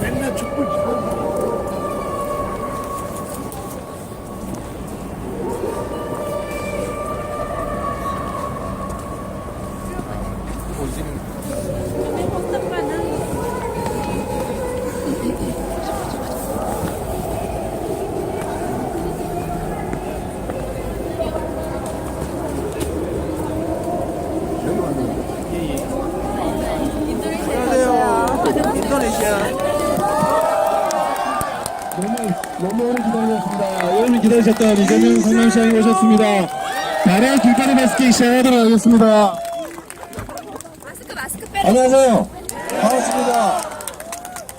맨날 촛불 켜고. 너무 오래 기다렸습니다. 여러분이 기다리셨던 이재명 성남시장이 오셨습니다. 바로 길거리 마스킹 시작하도록 하겠습니다. 마스크 빼라. 안녕하세요. 반갑습니다.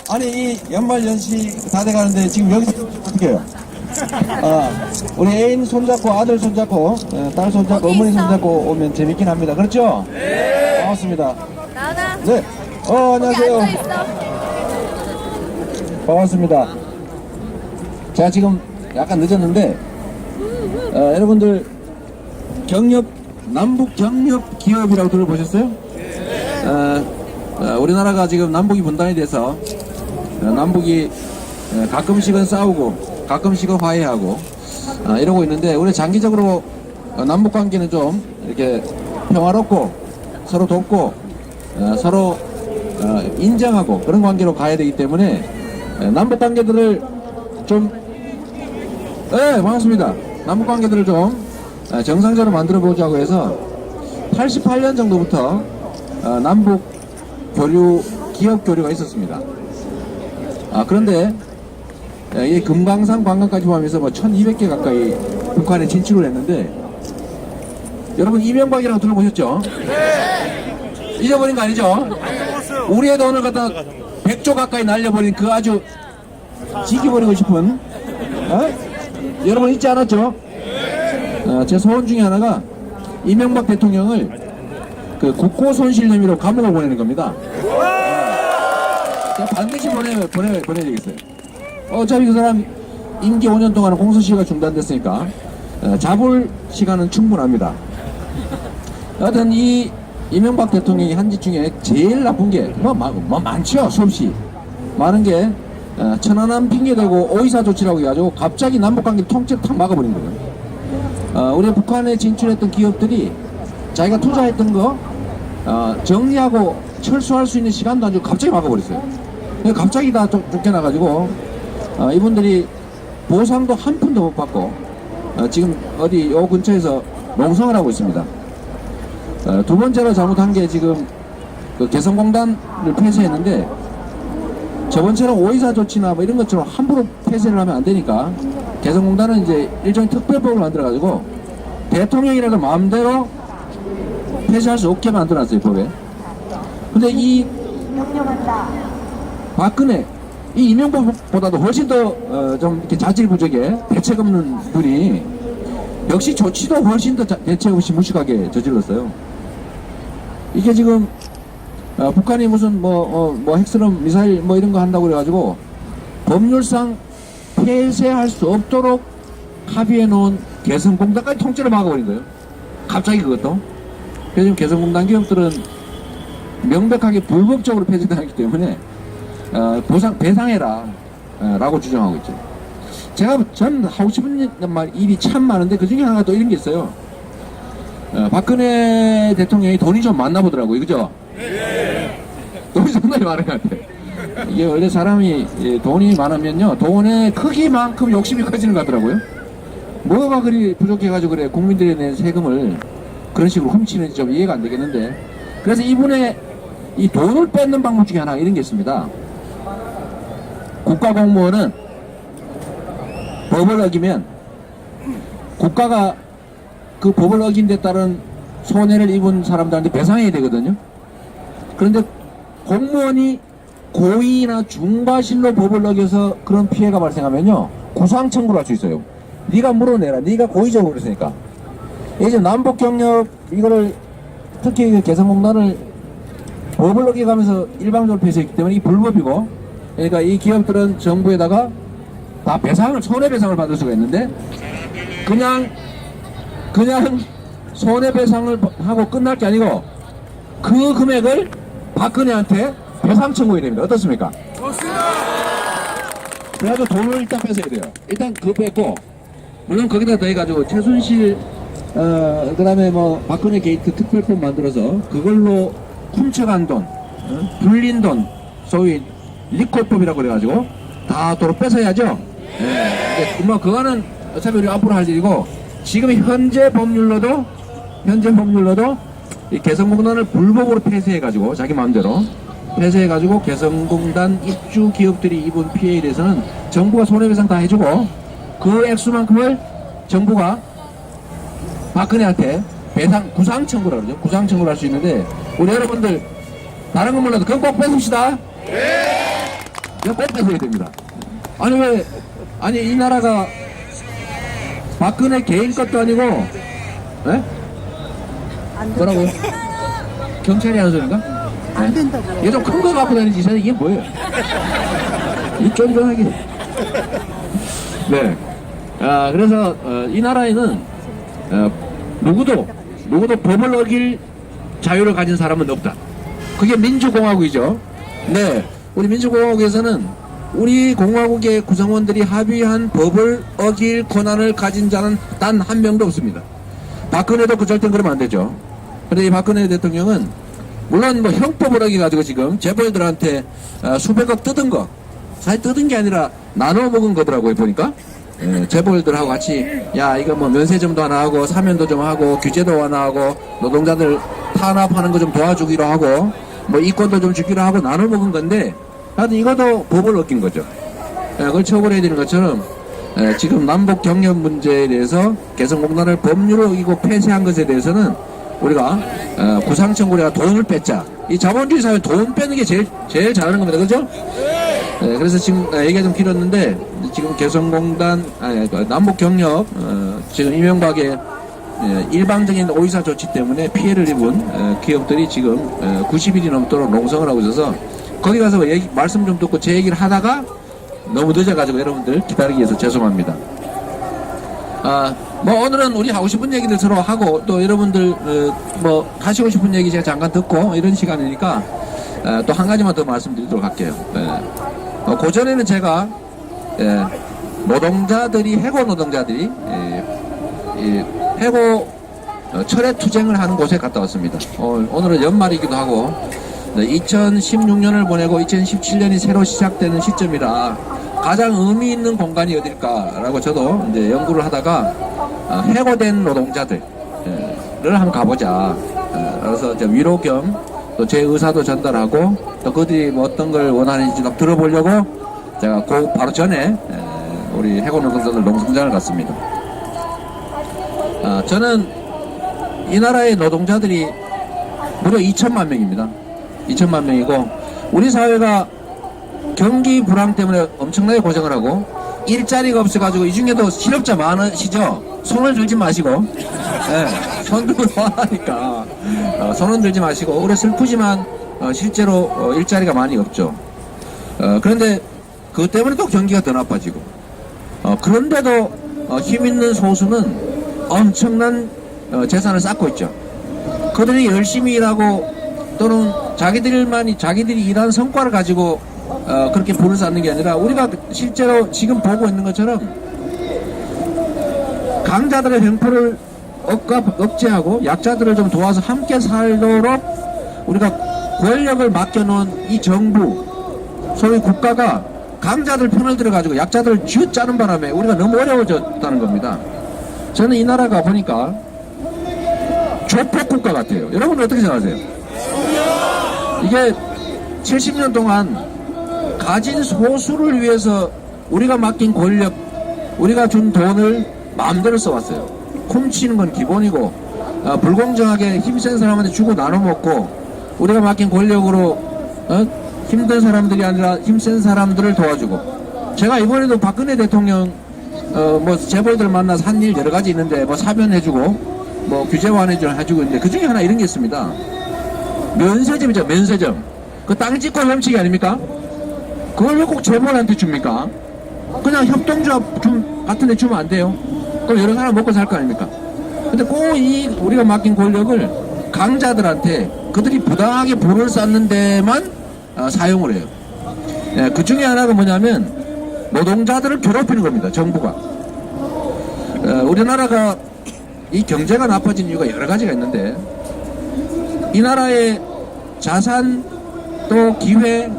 아니 이 연말 연시 다 돼가는데 지금 여기서 어떻게 해요? 우리 애인 손잡고 아들 손잡고 딸 손잡고 어머니 손잡고 오면 재밌긴 합니다. 그렇죠? 네. 반갑습니다. 나나. 네. 안녕하세요. 앉아 있어. 반갑습니다. 제가 지금 약간 늦었는데 여러분들 남북 경협 기업이라고 들어보셨어요? 우리나라가 지금 남북이 분단이 돼서 남북이 가끔씩은 싸우고 가끔씩은 화해하고 이러고 있는데 우리 장기적으로 남북 관계는 좀 이렇게 평화롭고 서로 돕고 서로 인정하고 그런 관계로 가야 되기 때문에 남북 관계들을 좀 반갑습니다. 남북 관계들을 좀 정상적으로 만들어 보자고 해서 88년 정도부터 남북 교류 기업 교류가 있었습니다. 그런데 이 금강산 관광까지 포함해서 뭐 1200개 가까이 북한에 진출을 했는데 여러분 이명박이라고 들어보셨죠? 네. 잊어버린 거 아니죠? 우리의 돈을 갖다 100조 가까이 날려버린 그 아주 지켜버리고 싶은 여러분 잊지 않았죠? 제 소원 중에 하나가 이명박 대통령을 그 국고 손실 혐의로 감옥을 보내는 겁니다. 제가 반드시 보내야 되겠어요. 어차피 그 사람 임기 5년 동안 공소시효가 중단됐으니까 잡을 시간은 충분합니다. 여하튼 이 이명박 대통령이 한 짓 중에 제일 나쁜 게 많죠. 수없이 많은 게 천안함 핑계대고 오이사 조치라고 해가지고 갑자기 남북관계를 통째로 탁 막아버린 거예요. 우리 북한에 진출했던 기업들이 자기가 투자했던 거 정리하고 철수할 수 있는 시간도 안 주고 갑자기 막아버렸어요. 갑자기 다 쫓겨나가지고 이분들이 보상도 한 푼도 못 받고 지금 어디 요 근처에서 농성을 하고 있습니다. 두 번째로 잘못한 게 지금 그 개성공단을 폐쇄했는데 저번처럼 오이사 조치나 뭐 이런 것처럼 함부로 폐쇄를 하면 안 되니까 개성공단은 이제 일종의 특별법을 만들어가지고 대통령이라도 마음대로 폐쇄할 수 없게 만들어놨어요, 법에. 근데 이 박근혜, 이 이명박보다도 훨씬 더 좀 이렇게 자질구적에 대책 없는 분이 역시 조치도 훨씬 더 대책 없이 무식하게 저질렀어요. 이게 지금 북한이 무슨 핵실험 미사일 뭐 이런 거 한다고 그래가지고 법률상 폐쇄할 수 없도록 합의해 놓은 개성공단까지 통째로 막아버린 거예요. 갑자기 그것도. 그래서 지금 개성공단 기업들은 명백하게 불법적으로 폐쇄당했기 때문에 배상해라 라고 주장하고 있죠. 전 하고 싶은 일이 참 많은데 그 중에 하나가 또 이런 게 있어요. 박근혜 대통령이 돈이 좀 많나 보더라고요. 그죠? 네. 돈이 상당히 많은 것 같아요. 이게 원래 사람이 돈이 많으면요, 돈의 크기만큼 욕심이 커지는 것 같더라고요. 뭐가 그리 부족해가지고 그래 국민들이 낸 세금을 그런 식으로 훔치는지 좀 이해가 안 되겠는데, 그래서 이분의 이 돈을 뺏는 방법 중에 하나가 이런 게 있습니다. 국가공무원은 법을 어기면 국가가 그 법을 어긴 데 따른 손해를 입은 사람들한테 배상해야 되거든요. 그런데 공무원이 고의나 중과실로 법을 어겨서 그런 피해가 발생하면요, 구상 청구를 할 수 있어요. 네가 물어내라. 네가 고의적으로 그랬으니까. 이제 남북경협 이거를 특히 개성공단을 법을 어겨가면서 일방적으로 폐쇄했기 때문에 이 불법이고, 그러니까 이 기업들은 정부에다가 다 배상을, 손해배상을 받을 수가 있는데 그냥 손해배상을 하고 끝날 게 아니고 그 금액을 박근혜한테 배상 청구해야 됩니다. 어떻습니까? 그래가지고 돈을 일단 뺏어야 돼요. 일단 그거 뺏고, 물론 거기다 더해가지고 최순실 그다음에 뭐 박근혜 게이트 특별법 만들어서 그걸로 훔쳐간 돈, 불린 돈, 소위 리콜법이라고 그래가지고 다 도로 뺏어야죠. 예. 뭐 그거는 어차피 우리 앞으로 할 일이고, 지금 현재 법률로도 이 개성공단을 불법으로 폐쇄해가지고 자기 마음대로 폐쇄해가지고 개성공단 입주 기업들이 입은 피해에 대해서는 정부가 손해배상 다 해주고 그 액수만큼을 정부가 박근혜한테 배상 구상 청구라 그러죠. 구상 청구를 할 수 있는데, 우리 여러분들 다른 건 몰라도 그건 꼭 뺏읍시다. 이거 꼭 뺏어야 됩니다. 아니 왜, 아니 이 나라가 박근혜 개인 것도 아니고, 예? 뭐라고요? 경찰이 하는 소린가? 안 된다고요. 이게 좀 큰 거 갖고 다니지, 이게 뭐예요? 이 쫀쫀하게. 네. 그래서 이 나라에는 누구도 법을 어길 자유를 가진 사람은 없다. 그게 민주공화국이죠. 네. 우리 민주공화국에서는 우리 공화국의 구성원들이 합의한 법을 어길 권한을 가진 자는 단 한 명도 없습니다. 박근혜도 그 절대 그러면 안 되죠. 그런데 이 박근혜 대통령은 물론 뭐 형법을 어겨가지고 지금 재벌들한테 수백억 뜯은 거, 사실 뜯은 게 아니라 나눠 먹은 거더라고요, 보니까. 재벌들하고 같이, 야, 이거 뭐 면세점도 하나 하고, 사면도 좀 하고, 규제도 하나 하고, 노동자들 탄압하는 거 좀 도와주기로 하고, 뭐 이권도 좀 주기로 하고 나눠 먹은 건데, 하여튼 이것도 법을 어긴 거죠. 그걸 처벌해야 되는 것처럼, 지금 남북 경협 문제에 대해서 개성공단을 법률을 어기고 폐쇄한 것에 대해서는 우리가 구상청구래가 돈을 뺐자. 이 자본주의 사회 돈 빼는 게 제일 잘하는 겁니다. 그죠? 그래서 지금 얘기가 좀 길었는데, 지금 개성공단 남북 경협 지금 이명박의 일방적인 오이사 조치 때문에 피해를 입은 기업들이 지금 90일이 넘도록 농성을 하고 있어서 거기 가서 말씀 좀 듣고 제 얘기를 하다가 너무 늦어가지고 여러분들 기다리기 위해서 죄송합니다. 뭐 오늘은 우리 하고 싶은 얘기들 서로 하고, 또 여러분들 뭐 하시고 싶은 얘기 제가 잠깐 듣고 이런 시간이니까 또 한 가지만 더 말씀드리도록 할게요. 고전에는 제가 노동자들이, 해고 노동자들이 해고 철회 투쟁을 하는 곳에 갔다 왔습니다. 오늘은 연말이기도 하고 2016년을 보내고 2017년이 새로 시작되는 시점이라 가장 의미 있는 공간이 어딜까라고 저도 이제 연구를 하다가 해고된 노동자들을 한번 가보자. 그래서 이제 위로 겸 또 제 의사도 전달하고, 또 그들이 뭐 어떤 걸 원하는지 좀 들어보려고 제가 바로 전에 우리 해고 노동자들 농성장을 갔습니다. 저는 이 나라의 노동자들이 무려 2천만 명입니다. 2천만 명이고, 우리 사회가 경기 불황 때문에 엄청나게 고생을 하고 일자리가 없어가지고, 이 중에도 실업자 많으시죠? 손을 들지 마시고, 손 들고 화나니까 손은 들지 마시고. 오래 슬프지만 실제로 일자리가 많이 없죠. 그런데 그것 때문에 또 경기가 더 나빠지고, 그런데도 힘 있는 소수는 엄청난 재산을 쌓고 있죠. 그들이 열심히 일하고 또는 자기들이 일한 성과를 가지고 그렇게 부를 쌓는 게 아니라, 우리가 실제로 지금 보고 있는 것처럼 강자들의 횡포를 억제하고 약자들을 좀 도와서 함께 살도록 우리가 권력을 맡겨놓은 이 정부, 소위 국가가 강자들 편을 들어가지고 약자들을 쥐어짜는 바람에 우리가 너무 어려워졌다는 겁니다. 저는 이 나라가 보니까 조폭국가 같아요. 여러분은 어떻게 생각하세요? 이게 70년 동안 가진 소수를 위해서 우리가 맡긴 권력, 우리가 준 돈을 마음대로 써왔어요. 훔치는 건 기본이고, 불공정하게 힘센 사람한테 주고 나눠 먹고, 우리가 맡긴 권력으로 힘든 사람들이 아니라 힘센 사람들을 도와주고. 제가 이번에도 박근혜 대통령 뭐 재벌들 만나서 한 일 여러 가지 있는데, 뭐 사면해주고 뭐 규제 완화해주고 있는데, 그 중에 하나 이런 게 있습니다. 면세점이죠. 면세점. 그 땅 짓고 훔치기 아닙니까? 그걸 왜 꼭 재벌한테 줍니까? 그냥 협동조합 같은 데 주면 안 돼요? 그럼 여러 사람 먹고 살 거 아닙니까? 근데 꼭 이 우리가 맡긴 권력을 강자들한테 그들이 부당하게 부를 쌓는 데만 사용을 해요. 예, 그 중에 하나가 뭐냐면 노동자들을 괴롭히는 겁니다. 정부가. 우리나라가 이 경제가 나빠진 이유가 여러 가지가 있는데 이 나라의 자산 또 기회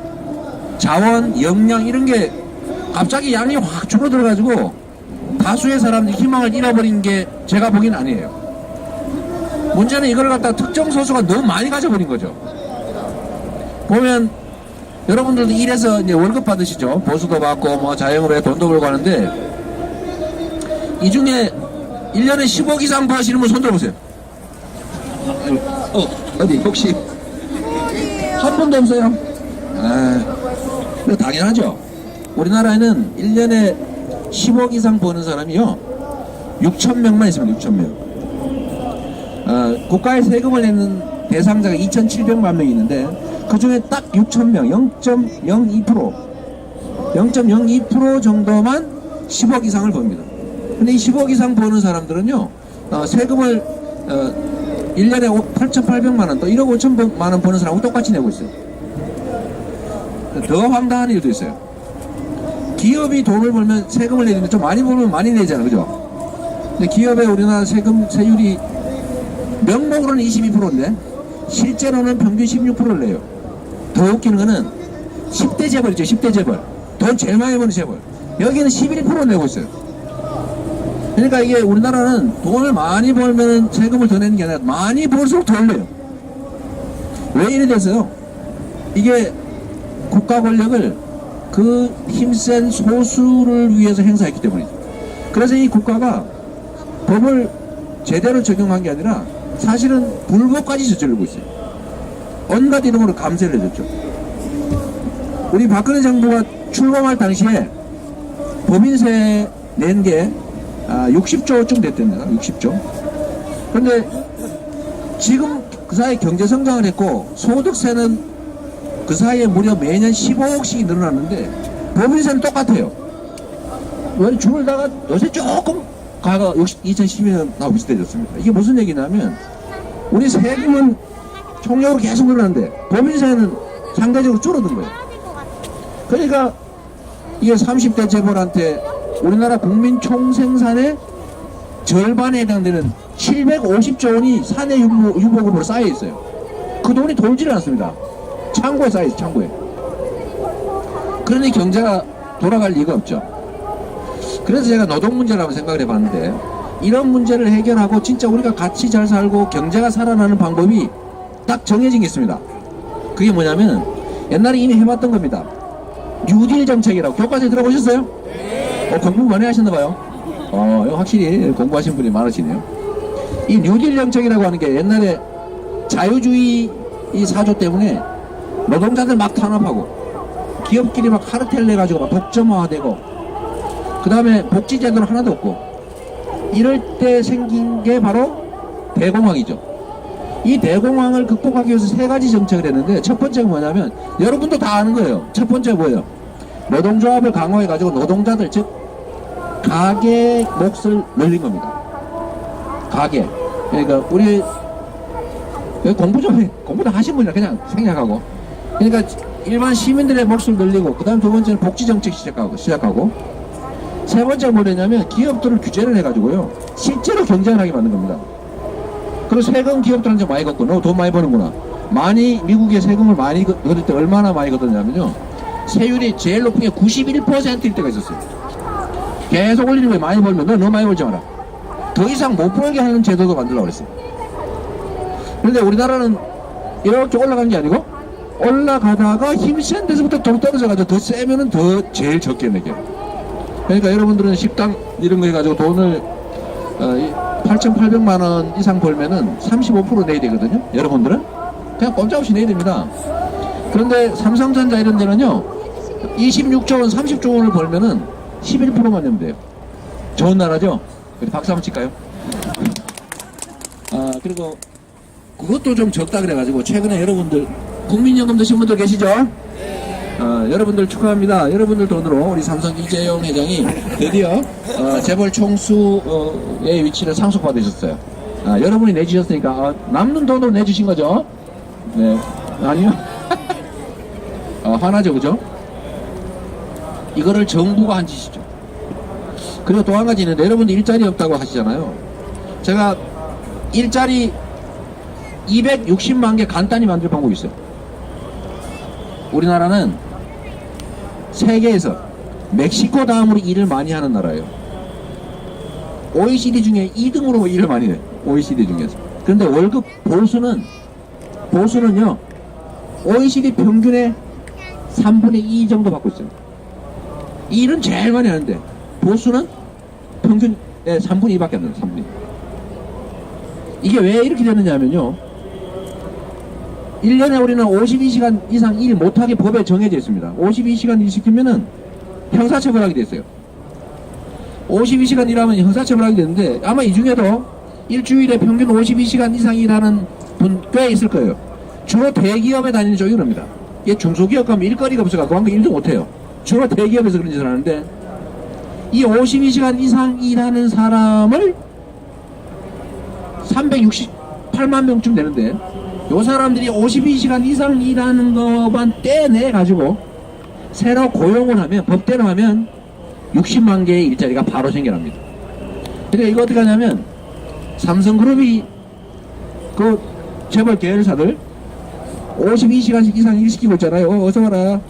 자원 역량 이런 게 갑자기 양이 확 줄어들어 가지고 다수의 사람들이 희망을 잃어버린 게 제가 보기엔 아니에요. 문제는 이걸 갖다 특정 소수가 너무 많이 가져버린 거죠. 보면 여러분들도 일해서 이제 월급 받으시죠. 보수도 받고 뭐 자영업에 돈도 벌고 하는데 이 중에 1년에 10억 이상 버시는 분 손 들어보세요. 어디 혹시 한 분도 없어요? 당연하죠. 우리나라에는 1년에 10억 이상 버는 사람이요 6,000명만 있습니다. 6,000명. 국가에 세금을 내는 대상자가 2,700만 명이 있는데 그 중에 딱 6,000명 0.02% 정도만 10억 이상을 법니다. 근데 이 10억 이상 버는 사람들은요 세금을 1년에 8,800만 원 또 1억 5천만 원 버는 사람하고 똑같이 내고 있어요. 더 황당한 일도 있어요. 기업이 돈을 벌면 세금을 내는데 좀 많이 벌면 많이 내잖아요. 그죠? 근데 기업의 우리나라 세율이 명목으로는 22%인데 실제로는 평균 16%를 내요. 더 웃기는 거는 10대 재벌 있죠. 10대 재벌. 돈 제일 많이 버는 재벌. 여기는 11% 내고 있어요. 그러니까 이게 우리나라는 돈을 많이 벌면 세금을 더 내는 게 아니라 많이 벌수록 덜 내요. 왜 이래 됐어요? 이게 국가 권력을 그 힘센 소수를 위해서 행사했기 때문이죠. 그래서 이 국가가 법을 제대로 적용한 게 아니라 사실은 불법까지 저지르고 있어요. 온갖 이름으로 감세를 해줬죠. 우리 박근혜 정부가 출범할 당시에 법인세 낸 게 60조쯤 됐답니다. 60조. 근데 지금 그 사이에 경제 성장을 했고 소득세는 그 사이에 무려 매년 15억씩이 늘어났는데 법인세는 똑같아요. 왜 줄다가 요새 조금 가가 2012년하고 비슷해졌습니다. 이게 무슨 얘기냐면 우리 세금은 총력으로 계속 늘어났는데 법인세는 상대적으로 줄어든 거예요. 그러니까 이게 30대 재벌한테 우리나라 국민 총생산의 절반에 해당되는 750조 원이 사내 유보금으로 쌓여 있어요. 그 돈이 돌지를 않습니다. 창고에 쌓여 있어요. 창고에. 그러니 경제가 돌아갈 리가 없죠. 그래서 제가 노동 문제라고 생각을 해봤는데 이런 문제를 해결하고 진짜 우리가 같이 잘 살고 경제가 살아나는 방법이 딱 정해진 게 있습니다. 그게 뭐냐면 옛날에 이미 해봤던 겁니다. 뉴딜 정책이라고 교과서에 들어보셨어요? 공부 많이 하셨나봐요. 이거 확실히 공부하신 분이 많으시네요. 이 뉴딜 정책이라고 하는 게 옛날에 자유주의 이 사조 때문에 노동자들 막 탄압하고 기업끼리 막 카르텔 내가지고 막 독점화되고 그 다음에 복지제도는 하나도 없고 이럴 때 생긴 게 바로 대공황이죠. 이 대공황을 극복하기 위해서 세 가지 정책을 했는데 첫 번째가 뭐냐면 여러분도 다 아는 거예요. 첫 번째 뭐예요? 노동조합을 강화해가지고 노동자들 즉 가계 몫을 늘린 겁니다. 가계. 그러니까 우리 공부 좀 하신 분이라 그냥 생략하고 그러니까 일반 시민들의 몫을 늘리고 그 다음 두 번째는 복지 정책 시작하고 세 번째가 뭐냐면 기업들을 규제를 해가지고요 실제로 경쟁을 하게 만든 겁니다. 그래서 세금 기업들한테 많이 걷고 너 돈 많이 버는구나. 미국의 세금을 많이 걷을 때 얼마나 많이 걷었냐면요 세율이 제일 높은 게 91%일 때가 있었어요. 계속 올리는 거에 많이 벌면 너 많이 벌지 마라. 더 이상 못 벌게 하는 제도도 만들려고 그랬어요. 그런데 우리나라는 이렇게 올라간 게 아니고 올라가다가 힘센 데서부터 돈 떨어져가지고 더 세면은 더 제일 적게 내게. 그러니까 여러분들은 식당 이런 거 해가지고 돈을 8,800만 원 이상 벌면은 35% 내야 되거든요. 여러분들은 그냥 꼼짝없이 내야 됩니다. 그런데 삼성전자 이런 데는요 26조 원 30조 원을 벌면은 11%만 내면 돼요. 좋은 나라죠? 박수 한번 칠까요? 그리고 그것도 좀 적다 그래가지고 최근에 여러분들 국민연금 드신 분들 계시죠? 여러분들 축하합니다. 여러분들 돈으로 우리 삼성 이재용 회장이 드디어 재벌 총수의 위치를 상속받으셨어요. 여러분이 내주셨으니까 남는 돈으로 내주신 거죠? 네. 아니요. 화나죠, 그죠? 이거를 정부가 한 짓이죠. 그리고 또 한 가지 있는데, 여러분들 일자리 없다고 하시잖아요. 제가 일자리 260만 개 간단히 만들 방법이 있어요. 우리나라는 세계에서 멕시코 다음으로 일을 많이 하는 나라예요. OECD 중에 2등으로 일을 많이 해요. OECD 중에서. 그런데 월급 보수는요, OECD 평균의 3분의 2 정도 받고 있어요. 일은 제일 많이 하는데, 보수는 평균 3분의 2밖에 안 돼요. 3분의 2. 이게 왜 이렇게 되느냐면요, 1년에 우리는 52시간 이상 일 못하게 법에 정해져 있습니다. 52시간 일 시키면은 형사처벌하게 돼 있어요. 52시간 일하면 형사처벌하게 되는데, 아마 이 중에도 일주일에 평균 52시간 이상 일하는 분 꽤 있을 거예요. 주로 대기업에 다니는 쪽이 그럽니다. 이게 중소기업 가면 일거리가 없어서 그만 일도 못해요. 주로 대기업에서 그런 짓을 하는데, 이 52시간 이상 일하는 사람을 368만 명쯤 되는데, 요 사람들이 52시간 이상 일하는 것만 떼내 가지고 새로 고용을 하면, 법대로 하면 60만 개의 일자리가 바로 생겨납니다. 그러니까 이거 어떻게 하냐면, 삼성그룹이 그 재벌 계열사들 52시간씩 이상 일 시키고 있잖아요. 어서 와라.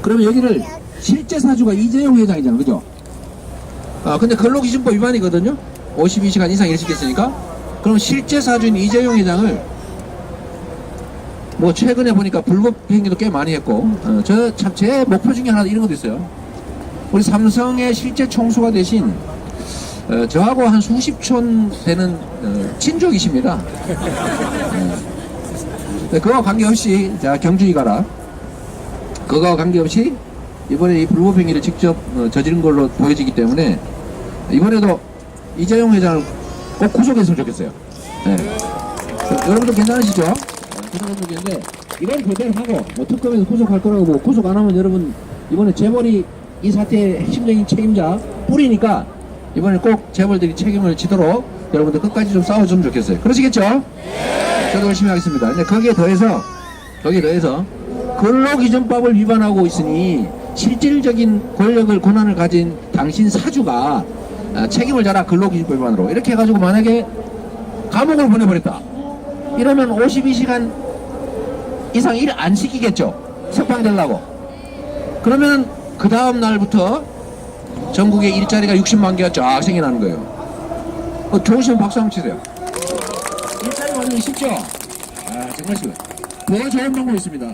그러면 여기를 실제 사주가 이재용 회장이잖아, 그죠? 근데 근로기준법 위반이거든요. 52시간 이상 일 시켰으니까. 그럼 실제 사주인 이재용 회장을 뭐 최근에 보니까 불법 행위도 꽤 많이 했고, 제 목표 중에 하나 이런 것도 있어요. 우리 삼성의 실제 총수가 되신 저하고 한 수십촌 되는 친족이십니다. 그거와 관계없이, 자, 경주이 가라. 그거와 관계없이 이번에 이 불법 행위를 직접 저지른 걸로 보여지기 때문에 이번에도 이재용 회장을 꼭 구속했으면 좋겠어요. 네. 여러분들 괜찮으시죠? 구속했으면 좋겠는데, 이건 그대로 하고, 뭐 특검에서 구속할 거라고 보고, 구속 안 하면 여러분, 이번에 재벌이 이 사태의 핵심적인 책임자 뿌리니까, 이번에 꼭 재벌들이 책임을 지도록 여러분들 끝까지 좀 싸워주면 좋겠어요. 그러시겠죠? 네. 저도 열심히 하겠습니다. 근데 거기에 더해서 근로기준법을 위반하고 있으니 실질적인 권력을, 권한을 가진 당신 사주가 책임을 져라, 근로기준법 위반으로. 이렇게 해가지고 만약에 감옥을 보내버렸다, 이러면 52시간 이상 일 안 시키겠죠? 석방되려고. 그러면 그 다음 날부터 전국에 일자리가 60만 개가 쫙 생겨나는 거예요. 좋으시면 박수 한번 치세요. 일자리 만들기 쉽죠? 정말 쉬워요. 더 좋은 방법이 있습니다.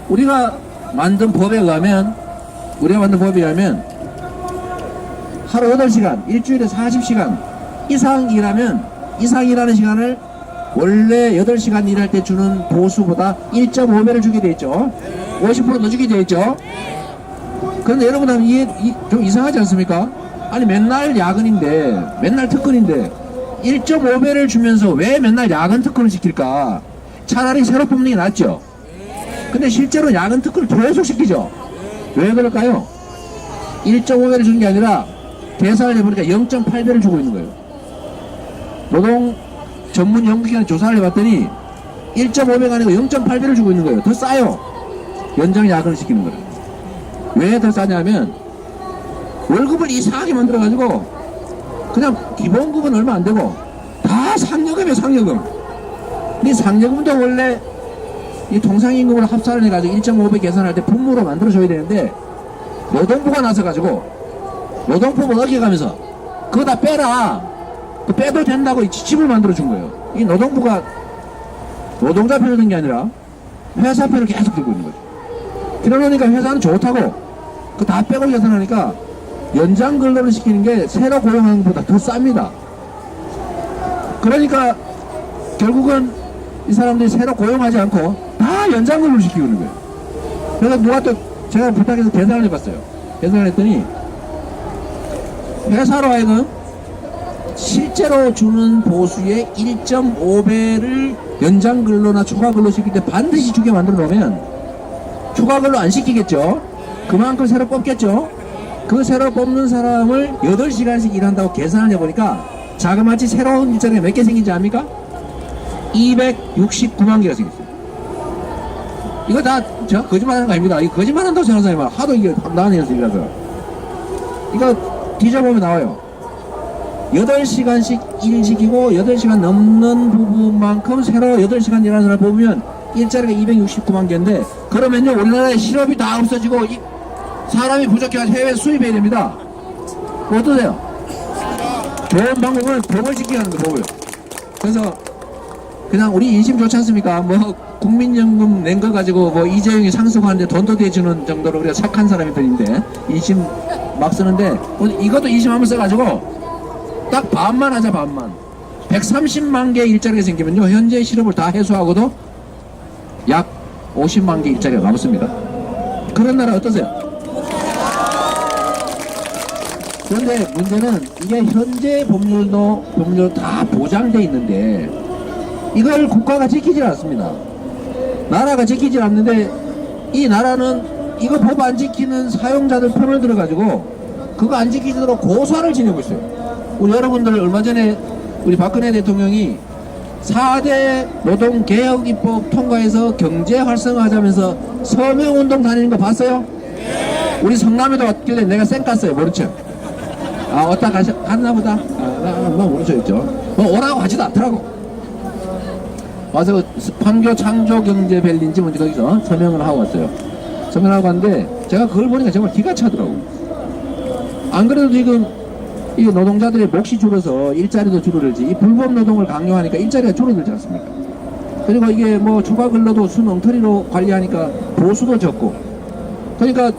우리가 만든 법에 의하면 하루 8시간, 일주일에 40시간 이상 일하는 시간을 원래 8시간 일할 때 주는 보수보다 1.5배를 주게 돼 있죠. 50% 더 주게 돼 있죠. 그런데 여러분, 이게 좀 이상하지 않습니까? 아니, 맨날 야근인데, 맨날 특근인데 1.5배를 주면서 왜 맨날 야근 특근을 시킬까? 차라리 새로 뽑는 게 낫죠. 근데 실제로 야근 특근을 계속 시키죠. 왜 그럴까요? 1.5배를 주는 게 아니라 계산을 해보니까 0.8배를 주고 있는 거예요. 노동 전문 연구기관에 조사를 해봤더니 1.5배가 아니고 0.8배를 주고 있는 거예요. 더 싸요. 연장 야근을 시키는 거예요. 왜 더 싸냐면, 월급을 이상하게 만들어가지고 그냥 기본급은 얼마 안 되고 다 상여금이에요, 상여금. 이 상여금도 원래 이 통상임금을 합산을 해가지고 1.5배 계산할 때 분모로 만들어줘야 되는데, 노동부가 나서가지고 노동법을 어겨가면서 그거 다 빼라, 그 빼도 된다고 지침을 만들어준 거예요. 이 노동부가 노동자 편을 든 게 아니라 회사 편을 계속 들고 있는 거죠. 그러니까 회사는 좋다고 그 다 빼고 계산하니까 연장 근로를 시키는 게 새로 고용하는 것보다 더 쌉니다. 그러니까 결국은 이 사람들이 새로 고용하지 않고 다 연장 근로를 시키고 있는 거예요. 그래서 누가 또 제가 부탁해서 계산을 해봤어요. 계산을 했더니 회사로 하여금 실제로 주는 보수의 1.5배를 연장 근로나 추가 근로 시킬 때 반드시 주게 만들어 놓으면 추가 근로 안 시키겠죠. 그만큼 새로 뽑겠죠. 그 새로 뽑는 사람을 8시간씩 일한다고 계산을 해보니까 자그마치 새로운 일자리가 몇 개 생긴지 압니까? 269만 개가 생겼어요. 이거 다 제가 거짓말하는 거 아닙니다. 이거 거짓말한다고 생각하는 사람이 하도 이게 나안에서 일하서 이거 뒤져보면 나와요. 8시간씩 일시키고 8시간 넘는 부분만큼 새로 8시간 일하는 사람 뽑으면 일자리가 269만 개인데, 그러면요 우리나라에 실업이 다 없어지고 사람이 부족해가지고 해외 수입해야 됩니다. 어떠세요? 좋은 방법은 법을 지키게 하는 거, 법을. 그래서 그냥 우리 인심 좋지 않습니까? 뭐 국민연금 낸 거 가지고 뭐 이재용이 상속하는데 돈도 대주는 정도로 우리가 착한 사람들인데 인심 막 쓰는데, 이것도 인심 한번 써가지고 딱 반만 하자. 반만 130만 개 일자리가 생기면요 현재 실업을 다 해소하고도 약 50만 개 일자리가 남습니다. 그런 나라 어떠세요? 그런데 문제는 이게 현재 법률 다 보장돼 있는데 이걸 국가가 지키질 않습니다. 나라가 지키질 않는데 이 나라는 이거 법 안 지키는 사용자들 편을 들어가지고 그거 안 지키도록 고소를 지내고 있어요. 우리 여러분들 얼마 전에 우리 박근혜 대통령이 4대 노동개혁 입법 통과해서 경제 활성화하자면서 서명운동 다니는 거 봤어요? 우리 성남에도 왔길래 내가 쌩 깠어요. 모르죠? 어따 갔나 보다. 나 모르죠 했죠. 오라고 하지도 않더라고. 와서 판교 창조경제밸리인지 뭔지 거기서 서명을 하고 왔어요. 서명하고 왔는데 제가 그걸 보니까 정말 기가 차더라고. 안 그래도 지금 이 노동자들의 몫이 줄어서 일자리도 줄어들지, 이 불법 노동을 강요하니까 일자리가 줄어들지 않습니까? 그리고 이게 뭐 추가 근로도 순 엉터리로 관리하니까 보수도 적고, 그러니까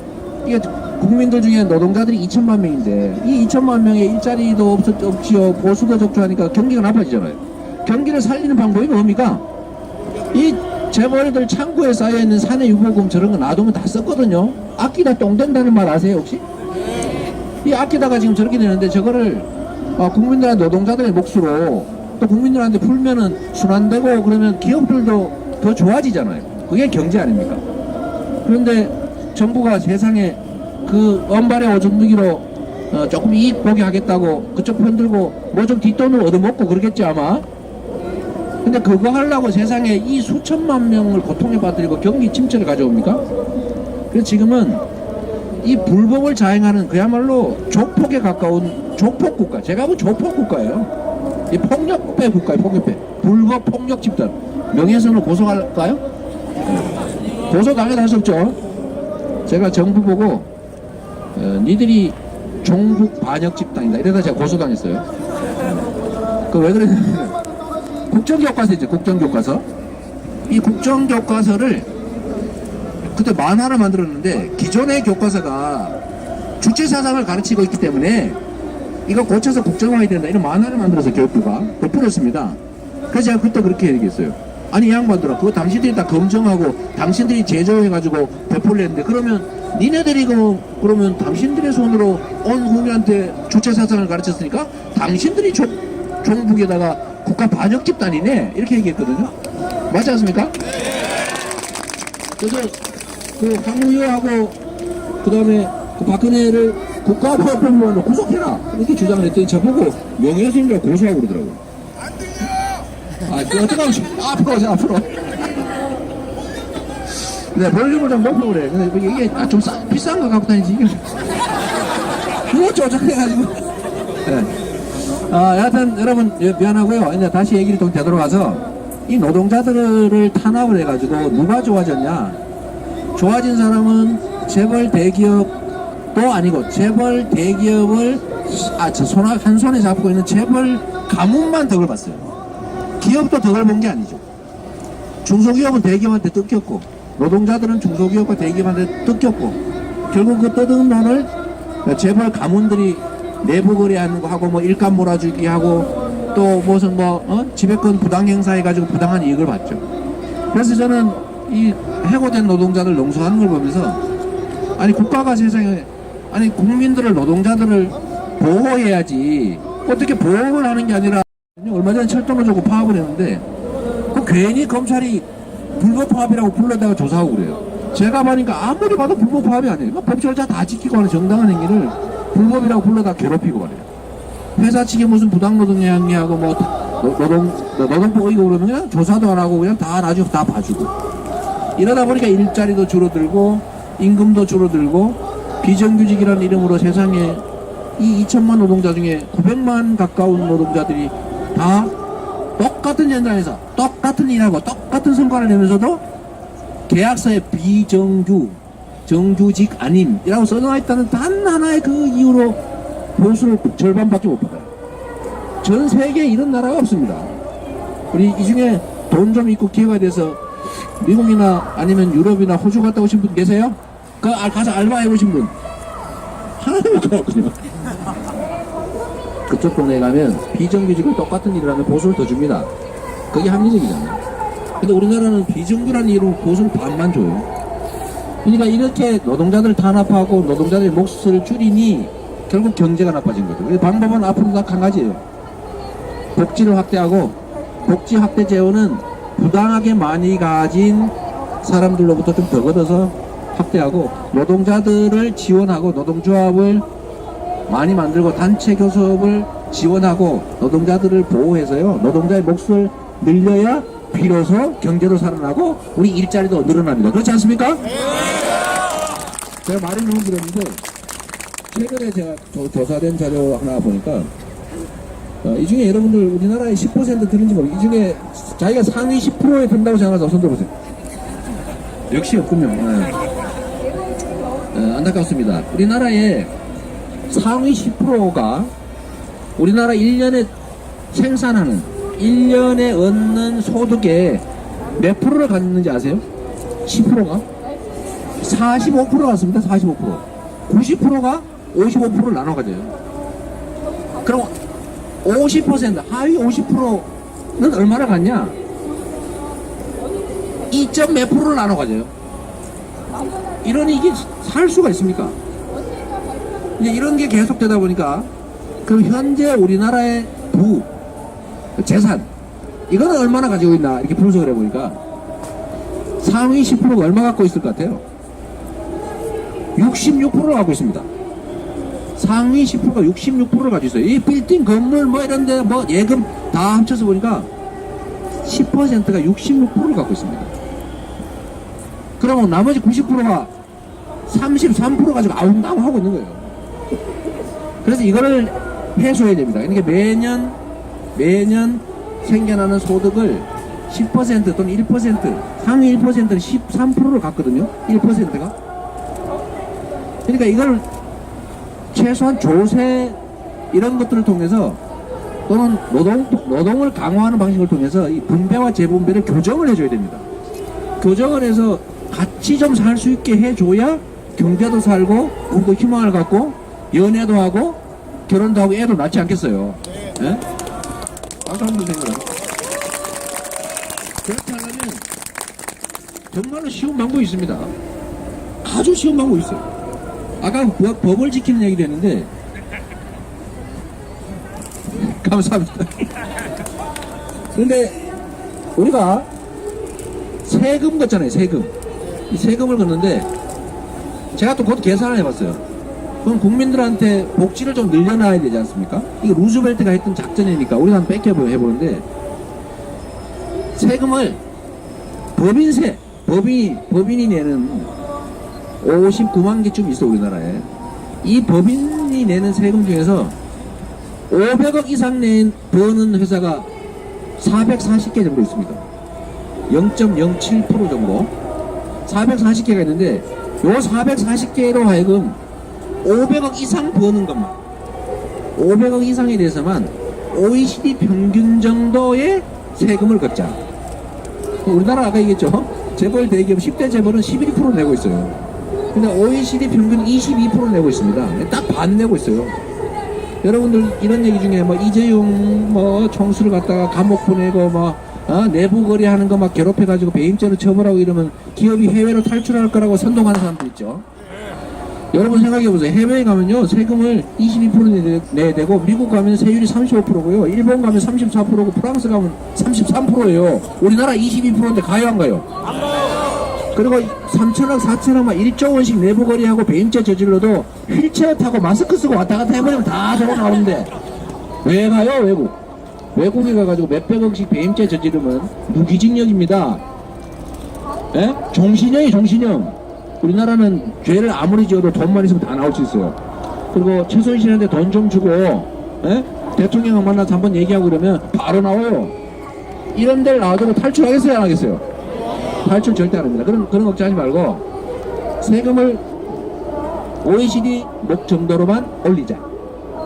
이게 국민들 중에 노동자들이 2천만 명인데 이 2천만 명의 일자리도 없지요, 보수도 적조하니까 경기가 나빠지잖아요. 경기를 살리는 방법이 뭡니까? 이 재벌들 창고에 쌓여있는 사내 유보금 저런 거 놔두면 다 썼거든요. 아끼다 똥 된다는 말 아세요 혹시? 이 아끼다가 지금 저렇게 되는데 저거를 국민들한테, 노동자들의 몫으로 또 국민들한테 풀면은 순환되고 그러면 기업들도 더 좋아지잖아요. 그게 경제 아닙니까? 그런데 정부가 세상에 그 언발의 오줌누기로 조금 이익 보게 하겠다고 그쪽 편들고 뭐 좀 뒷돈을 얻어먹고 그러겠지 아마. 근데 그거 하려고 세상에 이 수천만 명을 고통에 빠뜨리고 경기 침체를 가져옵니까? 그래서 지금은 이 불법을 자행하는 그야말로 조폭에 가까운 조폭국가, 제가 보면 조폭국가예요. 이 폭력배 국가예요. 폭력배, 불법 폭력 집단. 명예훼손으로 고소할까요? 고소당연히 할 수 없죠. 제가 정부 보고 니들이 종북 반역 집단이다 이러다 제가 고소당했어요. 그 왜 그랬냐면 국정교과서 있죠. 국정교과서. 이 국정교과서를 그때 만화를 만들었는데 기존의 교과서가 주체사상을 가르치고 있기 때문에 이거 고쳐서 국정화해야 된다 이런 만화를 만들어서 교육부가 베풀었습니다. 그래서 제가 그때 그렇게 얘기했어요. 아니 이 양반들아, 그거 당신들이 다 검증하고 당신들이 제조해가지고 베풀랬는데 그러면 니네들이 그러면 당신들의 손으로 온 국민한테 주체사상을 가르쳤으니까 당신들이 종북에다가 국가 반역 집단이네 이렇게 얘기했거든요. 맞지 않습니까? 그래서 그 황우여하고 그 다음에 그 박근혜를 국가보안법원으로 구속해라 이렇게 주장을 했더니 저보고 명예훼손이라고 고소하고 그러더라고요. 어떡하면 앞으로 오세요. 앞으로. 네, 볼륨을 좀 높여 그래. 근데 이게 좀 비싼 거 갖고 다니지 이게 그거 조작해가지고. 네. 여하튼 여러분 미안하고요. 이제 다시 얘기를 좀 되돌아가서 이 노동자들을 탄압을 해가지고 누가 좋아졌냐? 좋아진 사람은 재벌 대기업도 아니고 재벌 대기업을 한 손에 잡고 있는 재벌 가문만 덕을 봤어요. 기업도 덕을 본 게 아니죠. 중소기업은 대기업한테 뜯겼고 노동자들은 중소기업과 대기업한테 뜯겼고 결국 그 뜯은 돈을 재벌 가문들이 내부 거래하는 거 하고 뭐 일감 몰아주기 하고 또 무슨 지배권 부당 행사해가지고 부당한 이익을 받죠. 그래서 저는 이 해고된 노동자들 농성하는 걸 보면서 아니 국가가 세상에 아니 국민들을 노동자들을 보호해야지 어떻게 보호를 하는 게 아니라 얼마 전에 철도노조고 파업을 했는데 그 괜히 검찰이 불법 파업이라고 불러다가 조사하고 그래요. 제가 보니까 아무리 봐도 불법 파업이 아니에요. 법 절차 다 지키고 하는 정당한 행위를 불법이라고 불러다 괴롭히고 말이에요. 회사 측에 무슨 부당노동행위하고 뭐 노동법 어기고 그러면 그냥 조사도 안 하고 그냥 다 나중에 다 봐주고 이러다 보니까 일자리도 줄어들고 임금도 줄어들고 비정규직이라는 이름으로 세상에 이 2천만 노동자 중에 900만 가까운 노동자들이 다 똑같은 현장에서 똑같은 일하고 똑같은 성과를 내면서도 계약서에 정규직 아님이라고 써놓아 있다는 단 하나의 그 이유로 보수를 절반밖에 못 받아요. 전 세계에 이런 나라가 없습니다. 우리 이 중에 돈 좀 있고 기회가 돼서 미국이나 아니면 유럽이나 호주 갔다 오신 분 계세요? 가서 알바해 보신 분? 하나도 못 가봤군요. 그쪽 동네에 가면 비정규직을 똑같은 일을 하면 보수를 더 줍니다. 그게 합리적이잖아요. 근데 우리나라는 비정규라는 이유로 보수를 반만 줘요. 그러니까 이렇게 노동자들을 탄압하고 노동자들의 몫을 줄이니 결국 경제가 나빠진 거죠. 그래서 방법은 앞으로 딱 한 가지예요. 복지를 확대하고 복지 확대 재원은 부당하게 많이 가진 사람들로부터 좀 더 걷어서 확대하고 노동자들을 지원하고 노동조합을 많이 만들고 단체 교섭을 지원하고 노동자들을 보호해서요. 노동자의 몫을 늘려야 비로소 경제도 살아나고 우리 일자리도 늘어납니다. 그렇지 않습니까? 제가 말을 너무 드렸는데 최근에 제가 조사된 자료 하나 보니까 이 중에 여러분들 우리나라의 10% 드는지 모르겠어요. 이 중에 자기가 상위 10%에 든다고 생각해서 손 들어보세요. 역시 없군요. 안타깝습니다. 우리나라의 상위 10%가 우리나라 1년에 생산하는 1년에 얻는 소득의 몇 프로를 갖는지 아세요? 10%가 45% 같습니다. 45%. 90%가 55%를 나눠 가져요. 그럼 50% 하위 50%는 얼마나 갖냐? 2점 몇 프로를 나눠 가져요. 이러니 이게 살 수가 있습니까? 이제 이런 게 계속되다 보니까 그럼 현재 우리나라의 재산 이거는 얼마나 가지고 있나 이렇게 분석을 해보니까 상위 10%가 얼마 갖고 있을 것 같아요? 66%를 갖고 있습니다. 상위 10%가 66%를 가지고 있어요. 이 빌딩 건물 뭐 이런데 뭐 예금 다 합쳐서 보니까 10%가 66%를 갖고 있습니다. 그러면 나머지 90%가 33% 가지고 아웅다웅 하고 있는 거예요. 그래서 이거를 해소해야 됩니다. 그러니까 매년 생겨나는 소득을 10% 또는 1% 상위 1%는 13%를 갖거든요. 1%가. 그러니까 이걸 최소한 조세 이런 것들을 통해서 또는 노동을 강화하는 방식을 통해서 이 분배와 재분배를 교정을 해줘야 됩니다. 교정을 해서 같이 좀 살 수 있게 해줘야 경제도 살고 우리도 희망을 갖고 연애도 하고 결혼도 하고 애도 낳지 않겠어요. 예? 아까운데 생각. 그렇게 하려면 정말로 쉬운 방법이 있습니다. 아주 쉬운 방법이 있어요. 아까 법을 지키는 얘기도 했는데 감사합니다. 근데 우리가 세금 걷잖아요. 이 세금을 걷는데 제가 또 그것도 계산을 해봤어요. 그럼 국민들한테 복지를 좀 늘려놔야 되지 않습니까? 이게 루즈벨트가 했던 작전이니까 우리가 한번 해보는데 세금을 법인이 내는 59만 개쯤 있어 우리나라에. 이 법인이 내는 세금 중에서 500억 이상 버는 회사가 440개 정도 있습니다. 0.07% 정도 440개가 있는데 요 440개로 하여금 500억 이상 버는 것만 500억 이상에 대해서만 OECD 평균 정도의 세금을 걷자. 우리나라 아까 얘기했죠. 재벌 대기업 10대 재벌은 11% 내고 있어요. 근데 OECD 평균 22% 내고 있습니다. 딱 반 내고 있어요. 여러분들 이런 얘기 중에 뭐 이재용 뭐 총수를 갖다가 감옥 보내고 뭐 내부 거래하는 거 막 괴롭혀가지고 배임죄로 처벌하고 이러면 기업이 해외로 탈출할 거라고 선동하는 사람도 있죠. 여러분 생각해보세요. 해외에 가면요 세금을 22% 내야 되고 미국 가면 세율이 35%고요 일본 가면 34%고 프랑스 가면 33%예요. 우리나라 22%인데 가요 안 가요? 그리고 3천억, 4천억 막 1조 원씩 내부 거래하고 배임죄 저질러도 휠체어 타고 마스크 쓰고 왔다 갔다 해버리면 다 저거 나오는데 왜 가요 외국? 외국에 가가지고 몇백억씩 배임죄 저지르면 무기징역입니다. 예? 종신형이 종신형. 우리나라는 죄를 아무리 지어도 돈만 있으면 다 나올 수 있어요. 그리고 최순실한테 돈 좀 주고 예? 대통령을 만나서 한번 얘기하고 그러면 바로 나와요. 이런 데를 나와도 탈출하겠어요 안 하겠어요? 탈출 절대 안 합니다. 그런 걱정하지 말고 세금을 OECD 목 정도로만 올리자.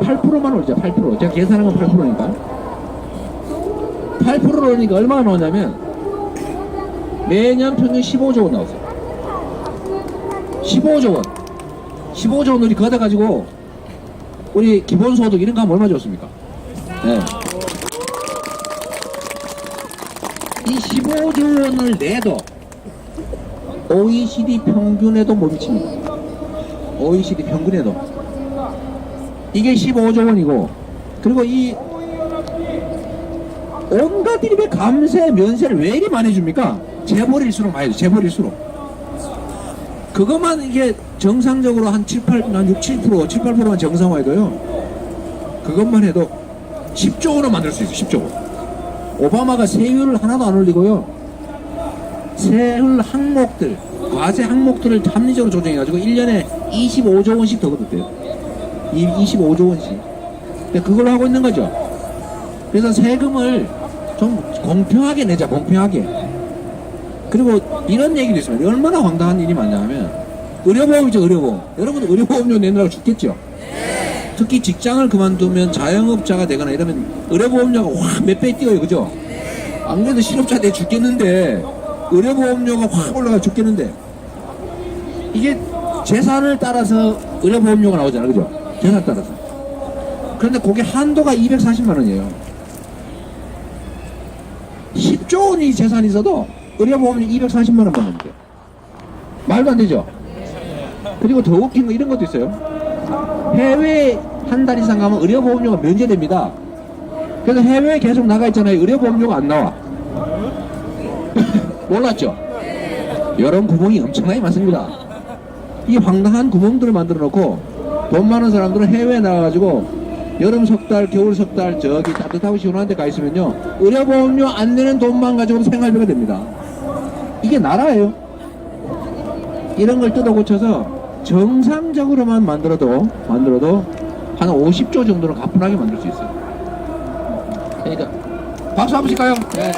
8%만 올리자. 8%. 제가 계산한 건 8%니까 8%로 올리니까 얼마나 나오냐면 매년 평균 15조 원 나오세요. 15조 원. 15조 원 우리 걷어가지고 우리 기본소득 이런 거 하면 얼마 줬습니까? 네. 이 15조 원을 내도 OECD 평균에도 못 미칩니다. OECD 평균에도. 이게 15조 원이고, 그리고 이 온갖 일입의 감세, 면세를 왜 이리 많이 줍니까? 재벌일수록 많이 줘, 재벌일수록. 그것만 이게 정상적으로 한 6, 7%만 정상화해도요, 그것만 해도 10조 원을 만들 수 있어요, 10조 원. 오바마가 세율을 하나도 안 올리고요, 세율 항목들, 과세 항목들을 합리적으로 조정해가지고 1년에 25조 원씩 더 걷었대요. 25조 원씩. 근데 그걸 하고 있는 거죠. 그래서 세금을 좀 공평하게 내자, 공평하게. 그리고 이런 얘기도 있습니다. 얼마나 황당한 일이 많냐면, 의료보험이죠, 의료보험. 여러분 의료보험료 내느라고 죽겠죠? 특히 직장을 그만두면 자영업자가 되거나 이러면 의료보험료가 확 몇 배 뛰어요, 그죠? 안 그래도 실업자 돼 죽겠는데, 의료보험료가 확 올라가 죽겠는데, 이게 재산을 따라서 의료보험료가 나오잖아요, 그죠? 재산 따라서. 그런데 그게 한도가 240만 원이에요. 10조 원이 재산이 있어도 의료보험료 240만 원 받는 거예요. 말도 안 되죠? 그리고 더 웃긴 거 이런 것도 있어요. 해외에 한 달 이상 가면 의료보험료가 면제됩니다. 그래서 해외에 계속 나가 있잖아요. 의료보험료가 안 나와. 몰랐죠? 여러 구멍이 엄청나게 많습니다. 이 황당한 구멍들을 만들어 놓고 돈 많은 사람들은 해외에 나가가지고 여름 석 달, 겨울 석 달 저기 따뜻하고 시원한 데 가 있으면요, 의료보험료 안 내는 돈만 가지고도 생활비가 됩니다. 이게 나라예요. 이런 걸 뜯어 고쳐서 정상적으로만 만들어도 한 50조 정도는 가뿐하게 만들 수 있어요. 그러니까 박수 한번 칠까요? 네.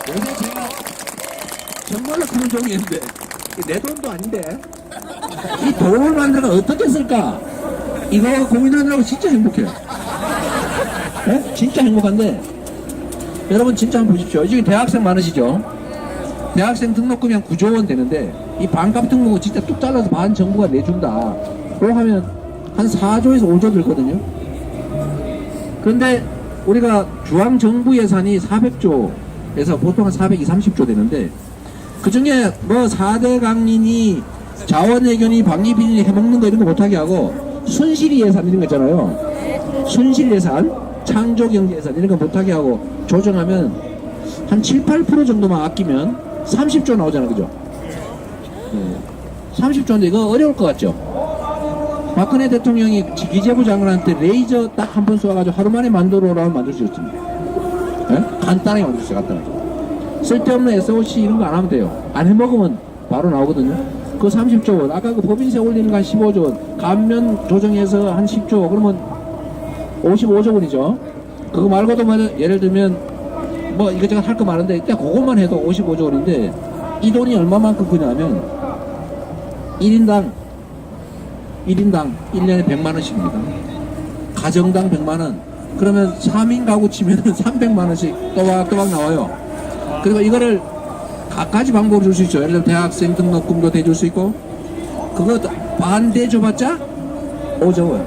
요새 제가 정말로 그런 종이 있는데 내 돈도 아닌데 이 돈을 만들어가 어떻게 쓸까? 이거 고민하느라고 진짜 행복해요. 네? 진짜 행복한데, 여러분 진짜 한번 보십시오. 지금 대학생 많으시죠? 대학생 등록금이 한 9조 원 되는데 이 반값 등록은 진짜 뚝 잘라서 반 정부가 내준다. 그러고 하면 한 4조에서 5조 들거든요. 그런데 우리가 중앙정부 예산이 400조에서 보통 한 420, 30조 되는데, 그 중에 뭐 4대 강린이 자원외교니 방위비니 해먹는 거 이런 거 못하게 하고 순실이 예산 이런 거 있잖아요. 순실 예산, 창조경제 예산 이런 거 못하게 하고 조정하면 한 7, 8% 정도만 아끼면 30조 나오잖아요, 그죠? 네. 30조인데 이거 어려울 것 같죠? 박근혜 대통령이 기재부 장관한테 레이저 딱 한 번 쏘아가지고 하루 만에 만들어라면 만들 수 있습니다. 네? 간단하게 만들 수 있어요, 간단하게. 쓸데없는 SOC 이런 거 안 하면 돼요. 안 해먹으면 바로 나오거든요. 그 30조 원, 아까 그 법인세 올리는 거 한 15조 원, 감면 조정해서 한 10조, 그러면 55조 원이죠. 그거 말고도 뭐 예를 들면 뭐 이것저것 할 거 많은데 일단 그것만 해도 55조 원인데, 이 돈이 얼마만큼 크냐면 1인당 1년에 100만 원씩입니다. 가정당 100만 원. 그러면 3인 가구 치면은 300만 원씩 또박또박 나와요. 그리고 이거를 갖가지 방법으로 줄 수 있죠. 예를 들면 대학생 등록금도 대줄 수 있고, 그거 반대 줘봤자 5조 원.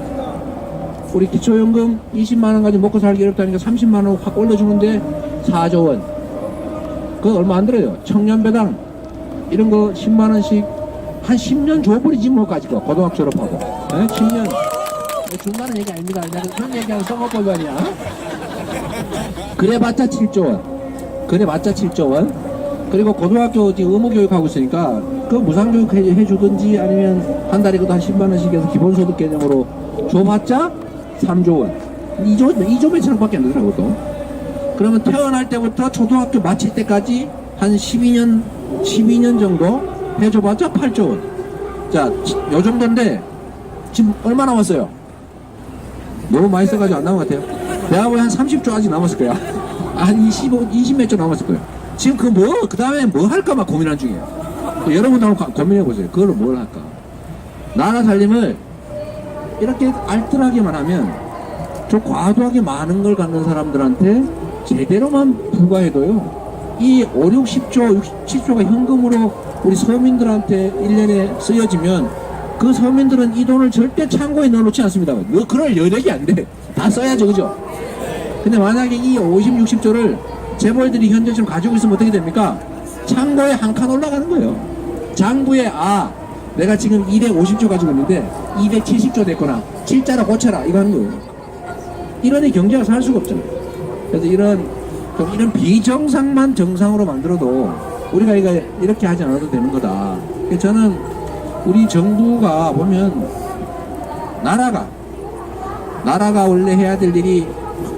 우리 기초연금 20만 원 가지고 먹고 살기 어렵다니까 30만 원 확 올려주는데 4조 원. 그거 얼마 안 들어요. 청년배당 이런 거 10만 원씩 한 10년 줘버리지 뭐까지 거. 고등학교 졸업하고. 네? 10년. 준다는 얘기 아닙니다. 그런 얘기하면 성업법이 아니야. 그래봤자 7조 원. 그래봤자 7조 원. 그리고 고등학교 지금 의무교육하고 있으니까 그 무상교육 해주든지 아니면 한 달에 그도 한 10만원씩 해서 기본소득 개념으로 줘봤자 3조 원. 2조 몇천원밖에 안 되더라고 또. 그러면 태어날 때부터 초등학교 마칠 때까지 한 12년 정도 해줘봤자 8조 원. 자, 요 정도인데 지금 얼마 남았어요? 너무 많이 써가지고 안 남은 것 같아요. 내가 보기엔 한 30조 아직 남았을 거야. 한 20 몇 조 남았을 거예요. 지금 그 다음에 뭐 할까 막 고민한 중이에요. 여러분도 한번 고민해보세요. 그걸 뭘 할까? 나라 살림을 이렇게 알뜰하게만 하면 좀 과도하게 많은 걸 갖는 사람들한테 제대로만 부과해도요, 이 5, 6, 10조, 67조가 현금으로 우리 서민들한테 1년에 쓰여지면 그 서민들은 이 돈을 절대 창고에 넣어놓지 않습니다. 그럴 여력이 안 돼. 다 써야죠, 그죠? 근데 만약에 이 50, 60조를 재벌들이 현재 좀 가지고 있으면 어떻게 됩니까? 창고에 한 칸 올라가는 거예요. 장부에, 내가 지금 250조 가지고 있는데 270조 됐거나 7자로 고쳐라, 이거 하는 거예요. 이러니 경제가 살 수가 없잖아요. 그래서 이런 비정상만 정상으로 만들어도 우리가 이렇게 하지 않아도 되는 거다. 그래서 저는 우리 정부가 보면 나라가 원래 해야 될 일이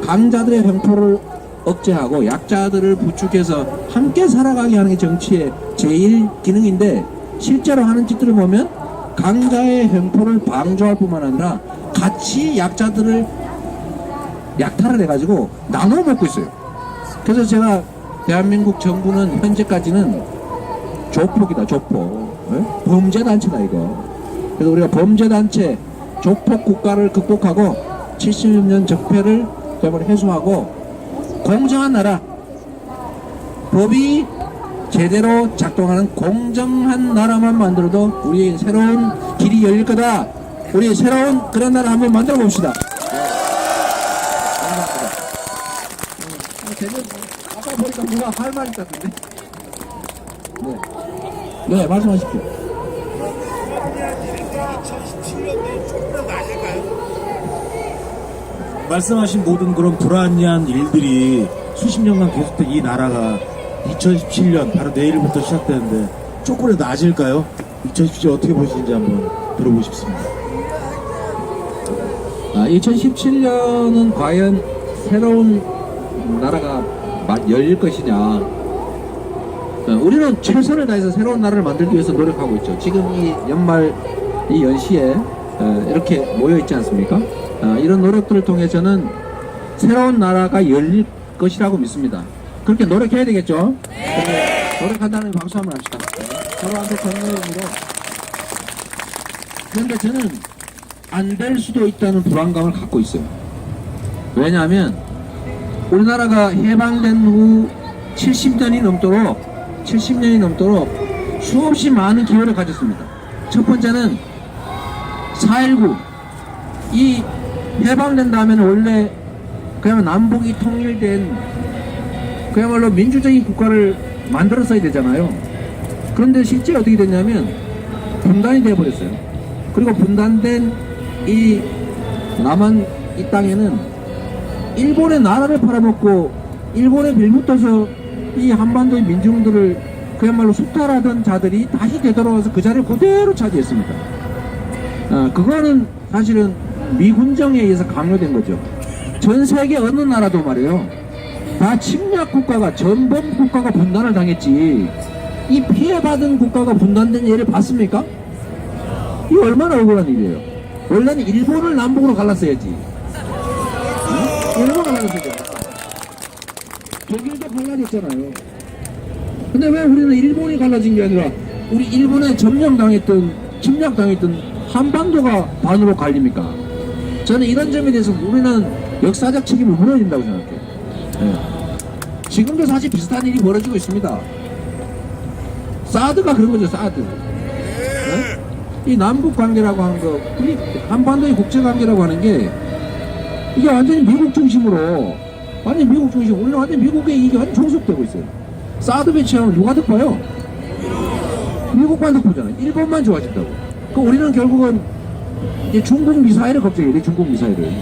강자들의 횡포를 억제하고 약자들을 부축해서 함께 살아가게 하는 게 정치의 제일 기능인데, 실제로 하는 짓들을 보면 강자의 횡포를 방조할 뿐만 아니라 같이 약자들을 약탈을 해가지고 나눠 먹고 있어요. 그래서 제가 대한민국 정부는 현재까지는 조폭이다, 조폭. 네? 범죄단체다, 이거. 그래서 우리가 범죄단체, 조폭 국가를 극복하고 70년 적폐를 해소하고 공정한 나라, 법이 제대로 작동하는 공정한 나라만 만들어도 우리 새로운 길이 열릴 거다. 우리 새로운 그런 나라 한번 만들어 봅시다. 아까 보니까 누가 할 말 있었는데. 네, 말씀하십시오. 2017년도에 조금 아닐까요? 말씀하신 모든 그런 불합리한 일들이 수십 년간 계속된 이 나라가 2017년 바로 내일부터 시작되는데 조금이라도 나아질까요? 2017년 어떻게 보시는지 한번 들어보고 싶습니다. 2017년은 과연 새로운 나라가 열릴 것이냐. 우리는 최선을 다해서 새로운 나라를 만들기 위해서 노력하고 있죠. 지금 이 연말 이 연시에 이렇게 모여 있지 않습니까? 이런 노력들을 통해 저는 새로운 나라가 열릴 것이라고 믿습니다. 그렇게 노력해야 되겠죠? 네. 노력한다는 박수 한번 합시다. 서로한테 건강으로. 그런데 저는 안 될 수도 있다는 불안감을 갖고 있어요. 왜냐하면 우리나라가 해방된 후 70년이 넘도록 수없이 많은 기회를 가졌습니다. 첫 번째는 4.19. 이 해방된 다음에는 원래 그야말로 남북이 통일된 그야말로 민주적인 국가를 만들었어야 되잖아요. 그런데 실제 어떻게 됐냐면 분단이 되어버렸어요. 그리고 분단된 이 남한 이 땅에는 일본의 나라를 팔아먹고 일본에 빌붙어서 이 한반도의 민중들을 그야말로 숙탈하던 자들이 다시 되돌아와서 그 자리를 그대로 차지했습니다. 그거는 사실은 미군정에 의해서 강요된 거죠. 전 세계 어느 나라도 말이에요, 다 침략 국가가, 전범 국가가 분단을 당했지 이 피해받은 국가가 분단된 예를 봤습니까? 이게 얼마나 억울한 일이에요. 원래는 일본을 남북으로 갈랐어야지. 응? 일본을 갈랐어야지. 독일도 갈라졌잖아요. 근데 왜 우리는 일본이 갈라진 게 아니라 우리 일본에 점령당했던, 침략당했던 한반도가 반으로 갈립니까? 저는 이런 점에 대해서 우리는 역사적 책임을 물어야 된다고 생각해요. 네. 지금도 사실 비슷한 일이 벌어지고 있습니다. 사드가 그런 거죠, 사드. 네? 이 남북 관계라고 하는 거, 우리 한반도의 국제 관계라고 하는 게 이게 완전히 미국 중심으로, 완전 미국 중심, 우리는 완전 미국의 이익이 완전 종속되고 있어요. 사드 배치하면 누가 득봐요? 미국만 득보잖아요. 일본만 좋아진다고. 그 우리는 결국은 이제 중국 미사일을 걱정해야 돼, 중국 미사일을.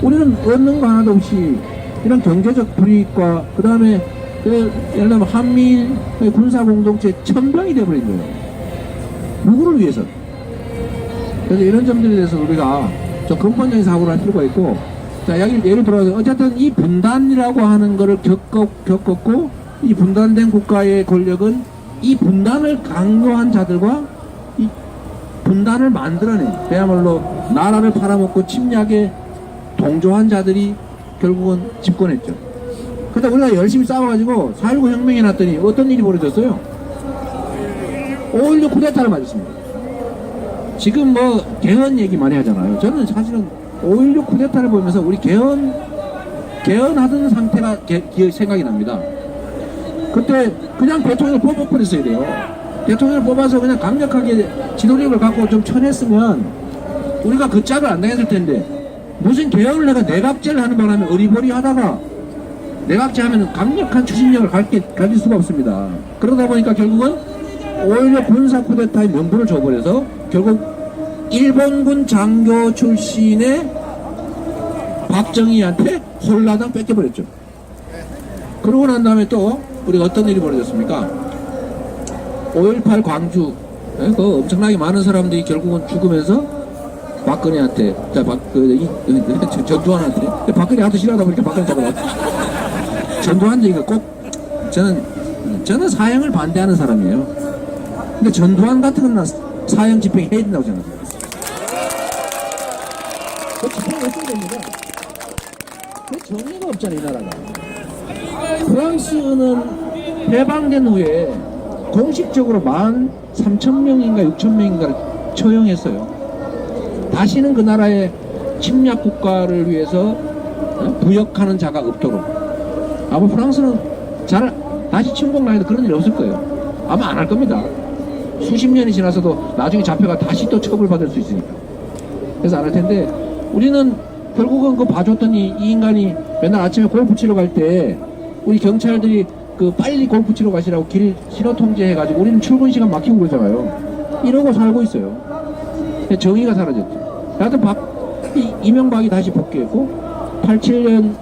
우리는 얻는 거 하나도 없이 이런 경제적 불이익과 그 다음에 예를 들면 한미일 군사공동체 천병이 되어버린 거예요. 누구를 위해서? 그래서 이런 점들에 대해서 우리가 좀 근본적인 사고를 할 필요가 있고, 자, 예를 들어서 어쨌든 이 분단이라고 하는 거를 겪었고, 이 분단된 국가의 권력은 이 분단을 강요한 자들과 이 분단을 만들어낸, 그야말로 나라를 팔아먹고 침략에 동조한 자들이 결국은 집권했죠. 그러다 우리가 열심히 싸워가지고 4.19 혁명이 났더니 어떤 일이 벌어졌어요? 5.16 쿠데타를 맞았습니다. 지금 뭐 개헌 얘기 많이 하잖아요. 저는 사실은 5.16 쿠데타를 보면서 우리 개헌하던 상태가 생각이 납니다. 그때 그냥 대통령을 뽑아버렸어야 돼요. 대통령을 뽑아서 그냥 강력하게 지도력을 갖고 좀 쳐냈으면 우리가 그 짝을 안 당했을 텐데, 무슨 개헌을 내가 내각제를 하는 바람에 어리버리 하다가 내각제 하면 강력한 추진력을 가질 수가 없습니다. 그러다 보니까 결국은 5.16 군사 쿠데타의 명분을 줘버려서 결국 일본군 장교 출신의 박정희한테 홀라당 뺏겨버렸죠. 그러고 난 다음에 또 우리가 어떤 일이 벌어졌습니까? 5.18 광주, 그 엄청나게 많은 사람들이 결국은 죽으면서 박근혜한테, 전두환한테, 박근혜 하도 싫어하다 보니까 박근혜 잡아놨. 전두환 얘기가 꼭, 저는 사형을 반대하는 사람이에요. 근데 전두환 같은 건 사형 집행 해야 된다고 생각해요. 그 집행 했어야 됩니다. 그 정의가 없잖아요, 이 나라가. 프랑스는 해방된 후에 공식적으로 13,000명인가 6,000명인가를 처형했어요. 다시는 그 나라의 침략 국가를 위해서 부역하는 자가 없도록. 아마 프랑스는 다시 침공을 해도 그런 일이 없을 거예요. 아마 안 할 겁니다. 수십 년이 지나서도 나중에 잡혀가 다시 또 처벌받을 수 있으니까. 그래서 안 할 텐데, 우리는 결국은 그거 봐줬더니 이 인간이 맨날 아침에 골프 치러 갈 때 우리 경찰들이 그 빨리 골프 치러 가시라고 길 신호 통제해가지고 우리는 출근 시간 막히고 그러잖아요. 이러고 살고 있어요. 정의가 사라졌죠. 하여튼 이명박이 다시 복귀했고, 87년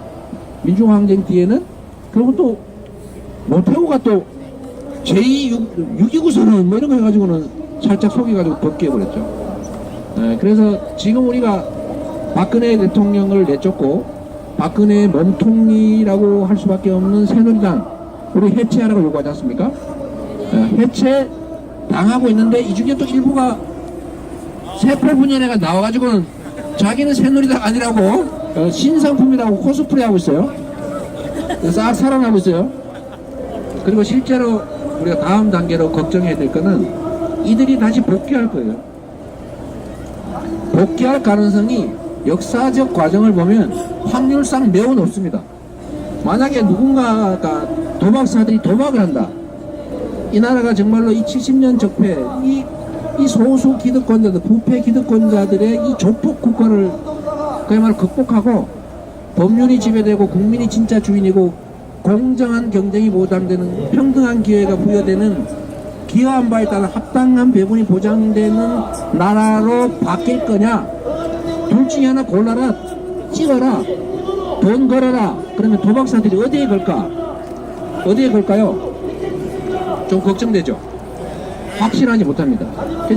민중항쟁 뒤에는 그리고 또 모태우가 또 제2 6.29선언 뭐 이런 거 해가지고는 살짝 속여가지고 복귀해버렸죠. 그래서 지금 우리가 박근혜 대통령을 내쫓고 박근혜의 몸통이라고 할 수밖에 없는 새누리당, 우리 해체하라고 요구하지 않습니까? 해체 당하고 있는데 이 중에 또 일부가 세포분열회가 나와가지고는 자기는 새누리당 아니라고 신상품이라고 코스프레 하고 있어요. 싹 살아나고 있어요. 그리고 실제로 우리가 다음 단계로 걱정해야 될 거는 이들이 다시 복귀할 거예요. 복귀할 가능성이 역사적 과정을 보면 확률상 매우 높습니다. 만약에 누군가가 도박사들이 도박을 한다. 이 나라가 정말로 이 70년 적폐, 이 소수 기득권자들, 부패 기득권자들의 이 조폭 국가를 그야말로 극복하고 법률이 지배되고 국민이 진짜 주인이고 공정한 경쟁이 보장되는 평등한 기회가 부여되는 기여한 바에 따라 합당한 배분이 보장되는 나라로 바뀔 거냐, 둘 중에 하나 골라라, 찍어라, 돈 걸어라. 그러면 도박사들이 어디에 걸까? 어디에 걸까요? 좀 걱정되죠. 확실하지 못합니다.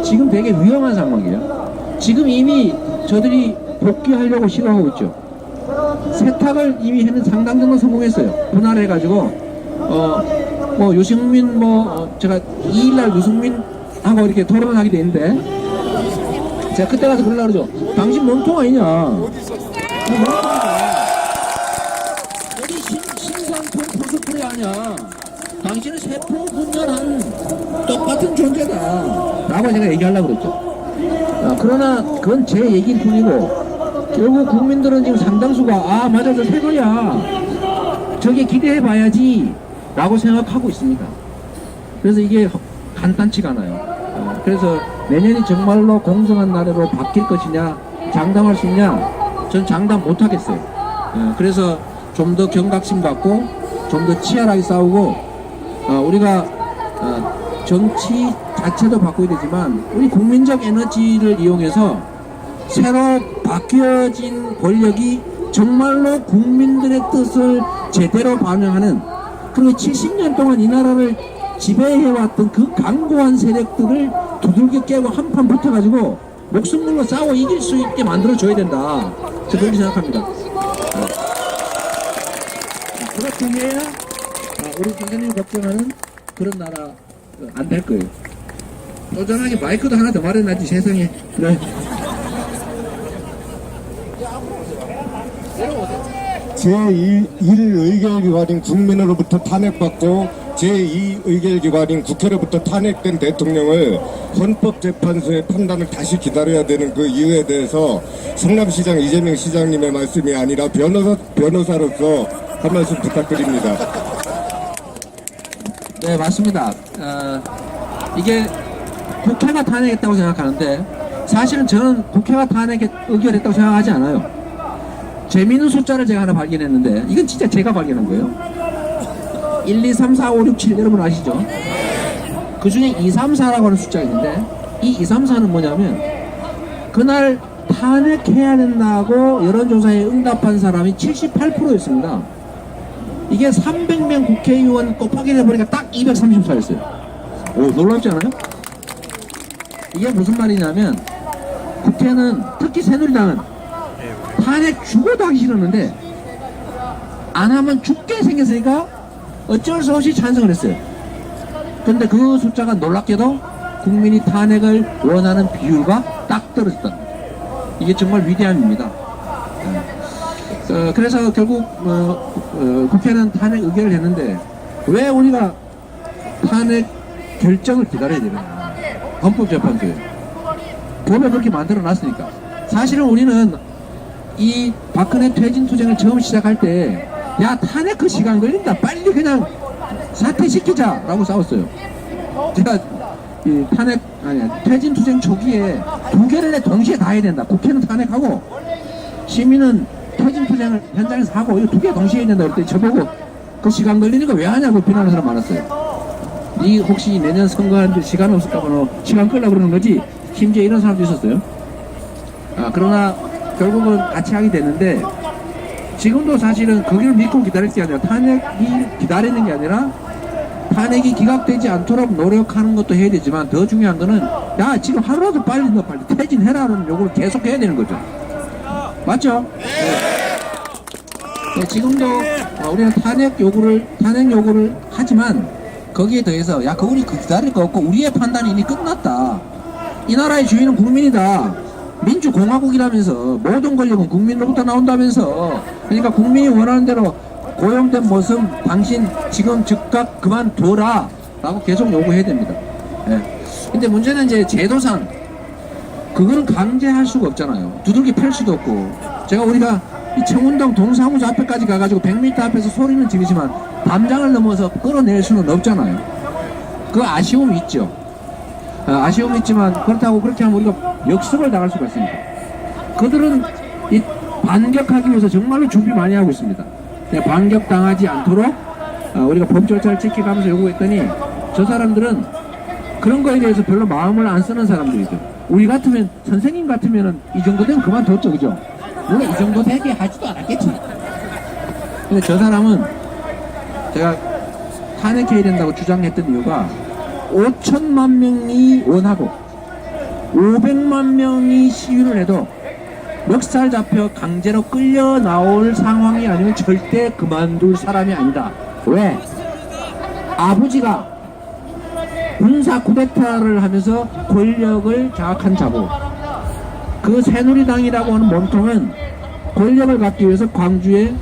지금 되게 위험한 상황이에요. 지금 이미 저들이 복귀하려고 시도하고 있죠. 세탁을 이미 해는 상당 정도 성공했어요. 분할해가지고 뭐 유승민 제가 2일날 유승민하고 이렇게 토론을 하게 되는데, 제가 그때 가서 그러려고 그러죠. 당신 몸통 아니냐? 어디 신상품 코스프레 아니야? 당신은 세포 분열한 똑같은 존재다 라고 제가 얘기하려고 그랬죠. 그러나 그건 제 얘기일 뿐이고, 결국 국민들은 지금 상당수가 맞아, 저 새거야, 저게 기대해봐야지 라고 생각하고 있습니다. 그래서 이게 간단치가 않아요. 그래서 내년이 정말로 공정한 나라로 바뀔 것이냐, 장담할 수 있냐, 전 장담 못하겠어요. 그래서 좀 더 경각심 갖고 좀 더 치열하게 싸우고, 우리가 정치 자체도 바꿔야 되지만 우리 국민적 에너지를 이용해서 새로 바뀌어진 권력이 정말로 국민들의 뜻을 제대로 반영하는 그리고 70년 동안 이 나라를 지배해왔던 그 강고한 세력들을 두들겨 깨고 한판 붙어가지고 목숨 걸고 싸워 이길 수 있게 만들어줘야 된다. 저는 그렇게 생각합니다. 그렇게 해야 우리 선생님이 걱정하는 그런 나라 안 될 거예요. 쪼잔하게 마이크도 하나 더 마련하지 세상에. 그래. 제1의결기관인 국민으로부터 탄핵받고 제2의결기관인 국회로부터 탄핵된 대통령을 헌법재판소의 판단을 다시 기다려야 되는 그 이유에 대해서 성남시장 이재명 시장님의 말씀이 아니라 변호사로서 한 말씀 부탁드립니다. 네, 맞습니다. 이게 국회가 탄핵했다고 생각하는데 사실은 저는 국회가 의결했다고 생각하지 않아요. 재미있는 숫자를 제가 하나 발견했는데 이건 진짜 제가 발견한 거예요. 1, 2, 3, 4, 5, 6, 7 여러분 아시죠? 그 중에 2, 3, 4라고 하는 숫자가 있는데 이 2, 3, 4는 뭐냐면 그날 탄핵해야 된다고 여론조사에 응답한 사람이 78%였습니다. 이게 300명 국회의원 곱하기 해보니까 딱 234였어요. 오, 놀랍지 않아요? 이게 무슨 말이냐면 국회는 특히 새누리당은 탄핵 죽어도 하기 싫었는데 안 하면 죽게 생겼으니까 어쩔 수 없이 찬성을 했어요. 근데 그 숫자가 놀랍게도 국민이 탄핵을 원하는 비율과 딱 떨어졌다. 이게 정말 위대함입니다. 그래서 결국 국회는 탄핵 의결을 했는데 왜 우리가 탄핵 결정을 기다려야 되느냐. 헌법재판소에 법에 그렇게 만들어 놨으니까. 사실은 우리는 이 박근혜 퇴진투쟁을 처음 시작할 때 야 탄핵 그 시간 걸린다 빨리 그냥 사퇴시키자 라고 싸웠어요. 제가 이 퇴진투쟁 초기에 두 개를 동시에 다 해야 된다. 국회는 탄핵하고 시민은 퇴진투쟁을 현장에서 하고 이 두 개 동시에 해야 된다. 그럴 때 저보고 그 시간 걸리니까 왜 하냐고 비난하는 사람 많았어요. 이 혹시 내년 선거하는데 시간 없을까 봐 시간 끌려고 그러는 거지. 심지어 이런 사람도 있었어요. 그러나 결국은 같이 하게 되는데 지금도 사실은 거기를 믿고 기다릴 게 아니라 탄핵이 기다리는 게 아니라 탄핵이 기각되지 않도록 노력하는 것도 해야 되지만 더 중요한 거는 야 지금 하루라도 빨리 너 빨리 퇴진해라는 요구를 계속 해야 되는 거죠. 맞죠? 네, 지금도 우리는 탄핵 요구를 하지만 거기에 더해서 야 그거 우리 기다릴 거 없고 우리의 판단이 이미 끝났다. 이 나라의 주인은 국민이다. 민주공화국이라면서 모든 권력은 국민으로부터 나온다면서 그러니까 국민이 원하는 대로 고용된 모습 당신 지금 즉각 그만둬라 라고 계속 요구해야 됩니다. 예. 근데 문제는 이제 제도상 그거는 강제할 수가 없잖아요. 두들기 팰 수도 없고 우리가 이 청운동 동사무소 앞에까지 가가지고 100m 앞에서 소리는 지르지만 담장을 넘어서 끌어낼 수는 없잖아요. 그 아쉬움이 있죠. 아쉬움이 있지만 그렇다고 그렇게 하면 우리가 역습을 당할 수가 있습니다. 그들은 이 반격하기 위해서 정말로 준비 많이 하고 있습니다. 반격당하지 않도록 우리가 법 절차를 지켜가면서 요구했더니 저 사람들은 그런 거에 대해서 별로 마음을 안 쓰는 사람들이죠. 우리 같으면 선생님 같으면 이 정도 되면 그만뒀죠. 그죠? 물론 이 정도 되게 하지도 않았겠지. 근데 저 사람은 제가 탄핵해야 된다고 주장했던 이유가 5천만 명이 원하고 500만 명이 시위를 해도 멱살 잡혀 강제로 끌려 나올 상황이 아니면 절대 그만둘 사람이 아니다. 왜? 아버지가 군사 쿠데타를 하면서 권력을 장악한 자고 그 새누리당이라고 하는 몸통은 권력을 갖기 위해서 광주에서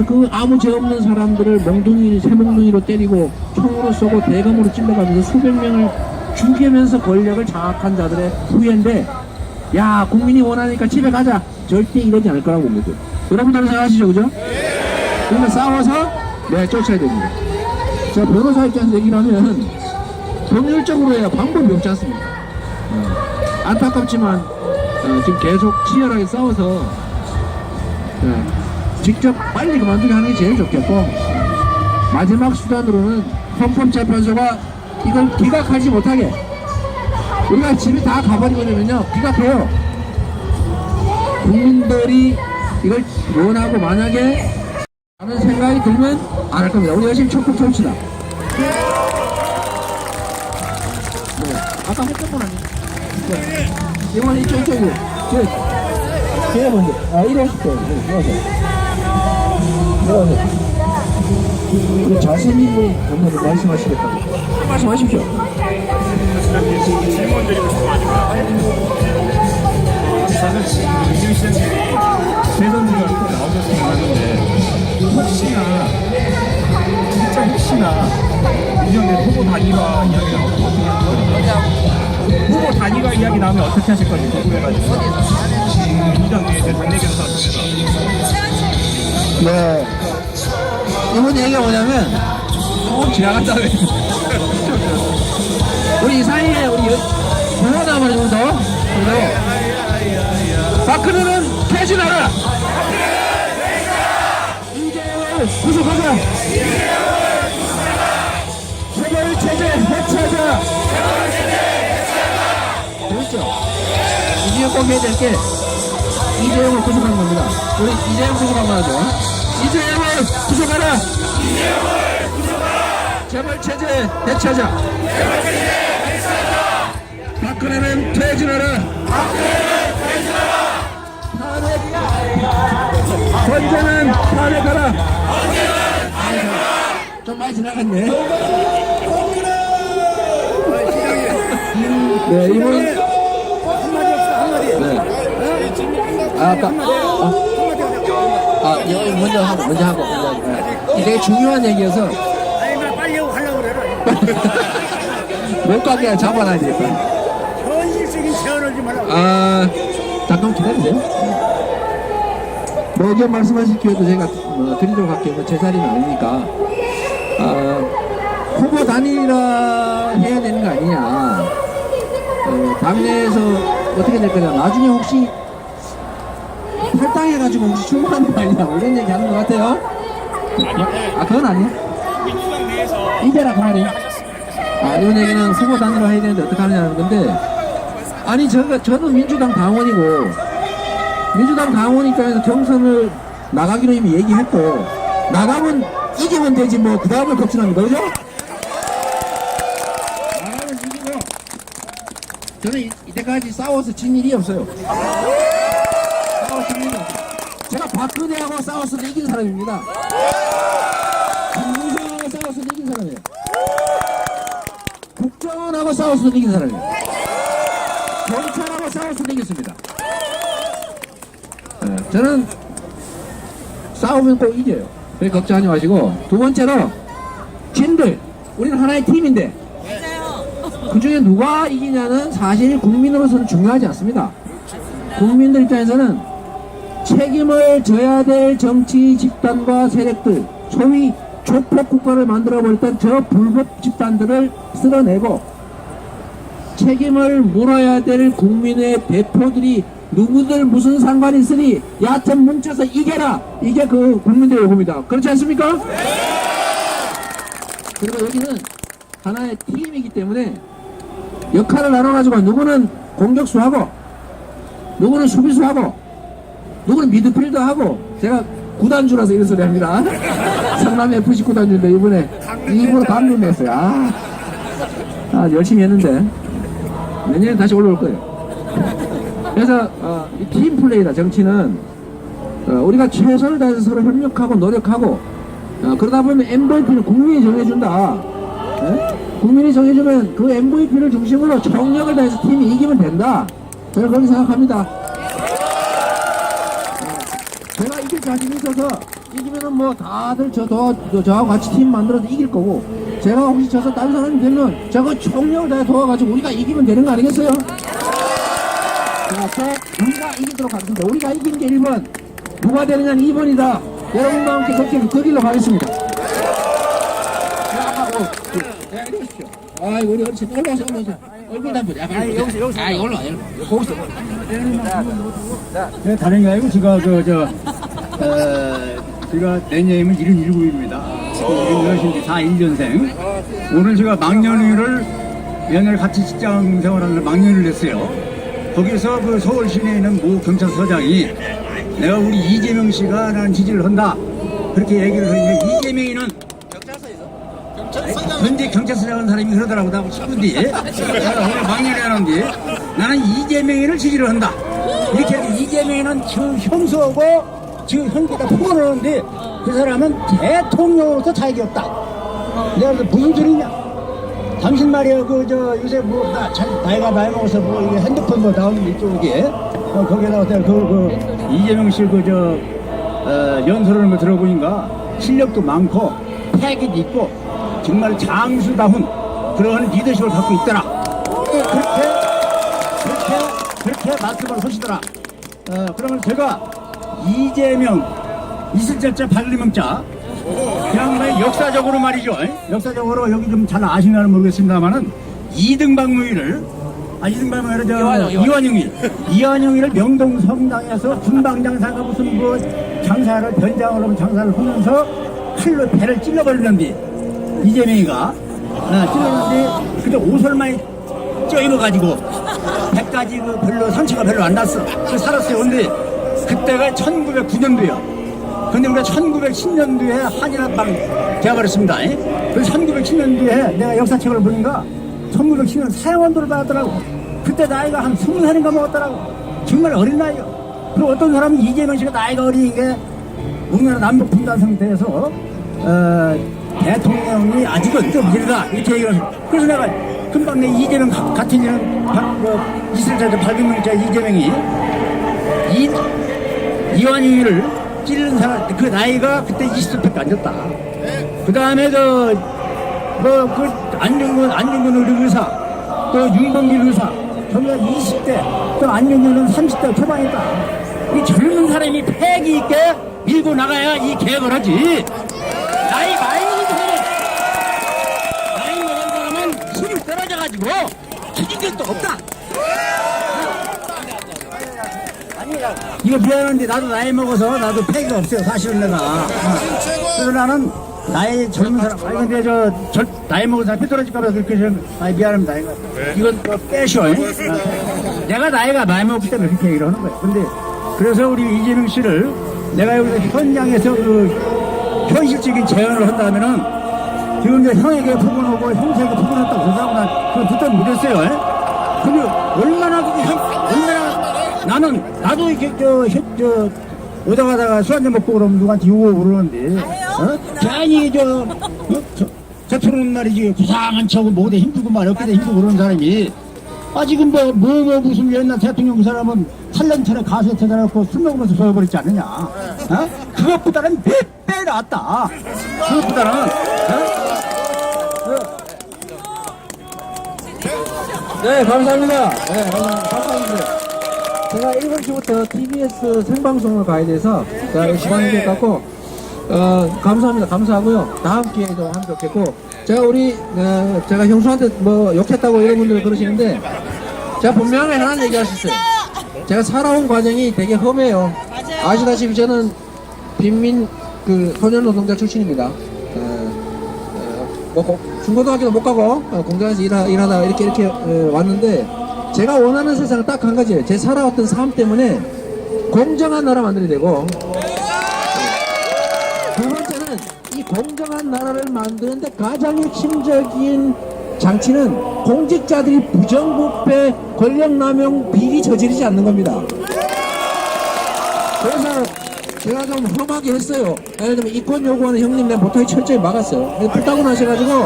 그 아무 죄 없는 사람들을 새몽둥이로 때리고 총으로 쏘고 대검으로 찔러가면서 수백 명을 죽이면서 권력을 장악한 자들의 후예인데 야 국민이 원하니까 집에 가자 절대 이러지 않을 거라고 봅니다. 여러분들 생각하시죠? 그죠? 그러니까 싸워서 쫓아야 됩니다. 제가 변호사 입장에서 얘기를 하면 법률적으로 해야 방법이 없지 않습니까? 안타깝지만 지금 계속 치열하게 싸워서 직접 빨리 그만두게 하는 게 제일 좋겠고 마지막 수단으로는 헌법재판소가 이걸 기각하지 못하게 우리가 집에 다 가버리거든요. 기각해요. 국민들이 이걸 원하고 만약에 하는 생각 생각이 들면 안 할 겁니다. 우리 열심히 촉촉 펼치다. 네. 아까 했던 건 아니에요. 네. 이번에 이쪽이요. 제가 먼저. 이래 하실게요. 내려와서. 우리 자세님이 한번 말씀하시겠다고. 말씀하십시오. 질문 드리고 싶어가지고. 저는 이준 시장님이 대선주가 나오셨으면 하는데 혹시나 이전에 후보 단일화 이야기 나오면 어떻게 하실 건지, 후보 단일화 이야기 나오면 어떻게 하실 건지 궁금해가지고 이전 뒤에 제 당내 견사 통해서 네. 이번 얘기가 뭐냐면, 조금 지나갔다 그래요. 우리 이 사이에 우리 부모 남은 정도? 박근혜는 퇴진하라! 이재명을 구속하자! 체벌체제 해체하자! 재밌죠? 이재명 꼭 해야 될 게, 이재명을 구속한 겁니다. 우리 이재명 구속한 거 하죠. 이재명을 구속하라! 재벌체제 해체하자! 박근혜는 퇴진하라! 헌재는 탄핵하라! 좀 많이 지나갔네. 네, 이분. 네. 여기 먼저 하고. 이게 되게 중요한 얘기여서. 빨리 하려고 그래라. 못 가게 잡아놔야 되겠다. 현실적인 제안을 좀 하라고. 잠깐 기다리세요. 뭐 의견 말씀하실 기회도 제가 드리도록 할게요. 제 자리는 아니니까. 후보 단일화 해야 되는 거 아니냐. 당내에서 어떻게 될 거냐. 나중에 혹시 탈당해가지고 혹시 출마하는 거 아니냐. 이런 얘기 하는 것 같아요. 그건 아니에요. 민주당 내에서 이제라 그만해. 이런 얘기는 후보 단일화 해야 되는데 어떻게 하느냐는 건데, 아니 저는 민주당 당원이고, 민주당 당원 입장에서 경선을 나가기로 이미 얘기했고, 나가면 이기면 되지 뭐 그 다음을 걱정합니다. 그죠? 나가면 이기고, 저는 이때까지 싸워서 진 일이 없어요. 싸워서 진 일이 없어요. 제가 박근혜하고 싸웠어도 이긴 사람입니다. 김무성하고 싸웠어도 이긴 사람이에요. 국정원하고 싸워서 이긴 사람이에요. 경찰하고 싸워서 이겼습니다. 저는 싸우면 꼭 이겨요. 그래 걱정하지 마시고, 두 번째로 진들, 우리는 하나의 팀인데 그 중에 누가 이기냐는 사실 국민으로서는 중요하지 않습니다. 국민들 입장에서는 책임을 져야 될 정치 집단과 세력들, 소위 조폭 국가를 만들어버렸던 저 불법 집단들을 쓸어내고, 책임을 물어야 될 국민의 대표들이 누구들 무슨 상관이 있으니 야천 뭉쳐서 이겨라! 이게 그 국민들의 요구입니다. 그렇지 않습니까? 그리고 여기는 하나의 팀이기 때문에 역할을 나눠가지고 누구는 공격수하고, 누구는 수비수하고, 누구는 미드필더하고, 제가 구단주라서 이런 소리 합니다. 성남 FC 구단주인데 이번에 일부러 감독 냈어요. 열심히 했는데 내년에 다시 올라올 거예요. 그래서 이 팀 플레이다. 정치는 우리가 최선을 다해서 서로 협력하고 노력하고, 그러다 보면 MVP는 국민이 정해준다. 네? 국민이 정해주면 그 MVP를 중심으로 정력을 다해서 팀이 이기면 된다. 저는 그렇게 생각합니다. 제가 이길 자신 있어서 이기면은 뭐 다들 저하고 같이 팀 만들어서 이길 거고, 제가 혹시 져서 다른 사람이 되면 저거 총력을 다해 도와가지고 우리가 이기면 되는 거 아니겠어요? 그래서 우리가 이기도록 하겠습니다. 우리가 이기는 게 1번, 누가 되느냐는 2번이다. 여러분과 함께 그 길로 가겠습니다. 이리 오십시오. 우리 어르신 올라오세요. 얼굴 담보. 여기서. 올라와. 거기서. 네, 다른 게 아니고 제가 제가 내년이면 77입니다. 지금 41년생. 오늘 제가 망년회를 연일 같이 직장 생활하는 망년회를 했어요. 거기서 그 서울 시내에 있는 모 경찰서장이 내가 우리 이재명 씨가 나는 지지를 한다. 그렇게 얘기를 하는데 이재명이는 현재 경찰서장하는 사람이 그러더라고. 나하고 친구인데 오늘 망연이 하는데 나는 이재명이를 지지를 한다. 이렇게 해서 이재명이는 지금 형수하고 지금 현재가 폭언을 하는데 그 사람은 대통령으로서 자격이 없다. 내가 그래서 무슨 소리냐? 당신 말이야 요새 나이가 많이 먹어서 이게 핸드폰 나오는 이쪽에 거기에다가 이재명 씨 연설을 들어보니까 실력도 많고 패기도 있고 정말 장수다운 그런 리더십을 갖고 있더라. 그렇게 말씀을 하시더라. 그러면 제가 이재명 있을 자자 발림자 그냥 역사적으로 말이죠. 역사적으로 여기 좀 잘 아시나는 모르겠습니다만은 이등박무일을 이완용이를 명동 성당에서 군방장사가 무슨 장사를 변장을 하면 장사를 하면서 칼로 배를 찔러버리는데 이재명이가 찔렀는데 그때 옷을 많이 쪄입어가지고 배까지 별로 상처가 별로 안 났어. 그래서 살았어요. 근데 그때가 1909년도요. 근데 우리가 1910년도에 한일합방 되어버렸습니다. 그래서 1910년도에 내가 역사책을 보니까 1910년 사형원도를 받았더라고. 그때 나이가 한 20살인가 먹었더라고. 정말 어린 나이요. 그리고 어떤 사람은 이재명 씨가 나이가 어린 게 우리나라 남북 분단 상태에서 대통령이 아직은 좀 이르다 이렇게 얘기를 해서 그래서 내가 금방 내 이재명 같은 이런 있을 자들 발명자 이재명이 이완용이를 찌르는 사람 그 나이가 그때 20세밖에 안 됐다. 그 다음에 안중근 의사 또 윤봉길 의사 저기가 20대 또 안중근은 30대 초반이다. 이 젊은 사람이 패기 있게 밀고 나가야 이 개혁을 하지. 나이 많이 먹은 사람은 힘이 떨어져가지고 해준 적도 없다. 아니야. 이거 미안한데 나도 나이 먹어서 나도 패기가 없어요. 사실은 내가. 그래서 나는 나이 젊은 사람. 아니 근데 나이 먹은 사람 피 떨어질까봐 그렇게 미안합니다. 이건 빼셔. 내가 나이가 많이 먹기 때문에 그렇게 얘기를 하는 거예요. 근데 그래서 우리 이재명 씨를 내가 여기서 현장에서 현실적인 제안을 한다면은 지금 이제 형에게 폭언하고 형수에게 폭언했다고 그러고 난 그걸 듣도 못했어요. 근데 얼마나 나도 이렇게 오다 가다가 술 한잔 먹고 그러면 누구한테 욕하고 그러는데 괜히 저 토론 말이지 부상한 척하고 목에 힘주고 말 어깨에 힘주고 그러는 사람이 지금 무슨 옛날 대통령 그 사람은 8년 전에 가수에 찾아갖고 술 먹으면서 죽어버렸지 않느냐. 그것보다는 몇 배 낫다. 그것보다는 네, 감사합니다. 네, 감사합니다. 제가 7시부터 TBS 생방송을 가야 돼서 제가 시간이 될 것 같고 감사합니다. 감사하고요. 다음 기회에 좀 하면 좋겠고 제가 형수한테 욕했다고 이런 분들 그러시는데 제가 분명히 하나 얘기하셨어요. 제가 살아온 과정이 되게 험해요. 아시다시피 저는 빈민 소년노동자 출신입니다. 중고등학교도 못 가고 공장에서 일하다 이렇게 왔는데 제가 원하는 세상은 딱 한 가지예요. 제 살아왔던 삶 때문에 공정한 나라 만들어야 되고 두 번째는 이 공정한 나라를 만드는데 가장 핵심적인 장치는 공직자들이 부정부패 권력남용 비리 저지르지 않는 겁니다. 그래서 제가 좀 험하게 했어요. 예를 들면 이권 요구하는 형님 내가 못하게 철저히 막았어요. 불타고 나셔가지고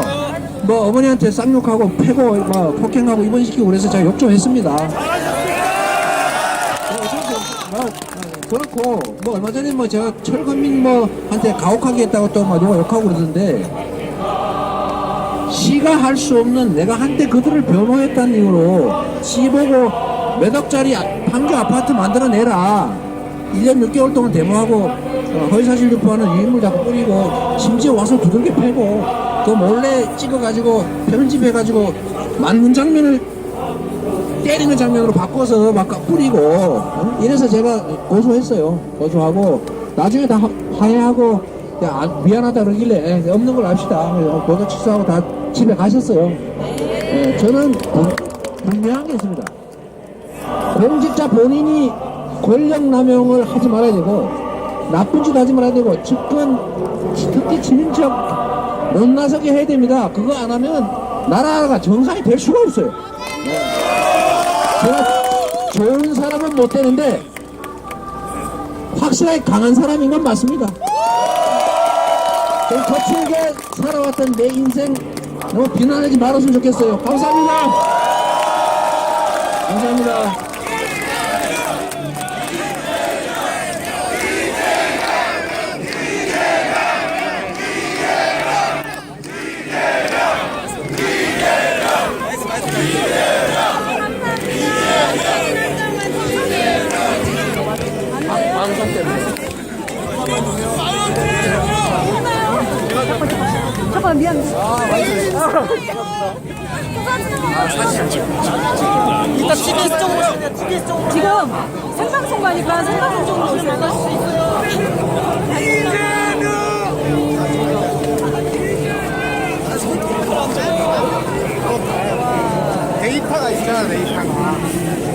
어머니한테 쌍욕하고 패고 폭행하고 입원시키고 그래서 제가 욕 좀 했습니다. 그렇고 얼마 전에 제가 철건민 한테 가혹하게 했다고 또 누가 욕하고 그러던데 시가 할 수 없는 내가 한때 그들을 변호했다는 이유로 시 보고 몇 억짜리 판교 아파트 만들어내라 1년 6개월 동안 데모하고 허위사실 유포하는 유인물 자꾸 뿌리고 심지어 와서 두들겨 패고 그 몰래 찍어가지고 편집해가지고 맞는 장면을 때리는 장면으로 바꿔서 막 뿌리고 이래서 제가 고소했어요. 고소하고 나중에 다 화해하고 미안하다 그러길래 없는 걸 합시다. 고소 취소하고 다 집에 가셨어요. 저는 분명한 게 있습니다. 공직자 본인이 권력 남용을 하지 말아야 되고 나쁜 짓 하지 말아야 되고 측근 특히 친인척 못 나서게 해야 됩니다. 그거 안 하면 나라가 정상이 될 수가 없어요. 제가 좋은 사람은 못 되는데 확실하게 강한 사람인 건 맞습니다. 좀 거칠게 살아왔던 내 인생 너무 비난하지 말았으면 좋겠어요. 감사합니다. 감사합니다. 잠깐 미안. 이따 TBS 쪽으로 오세요. TBS 쪽으로. 지금 생방송 가니까 생방송 쪽으로 오세요. 데이터가 있잖아, 데이터가.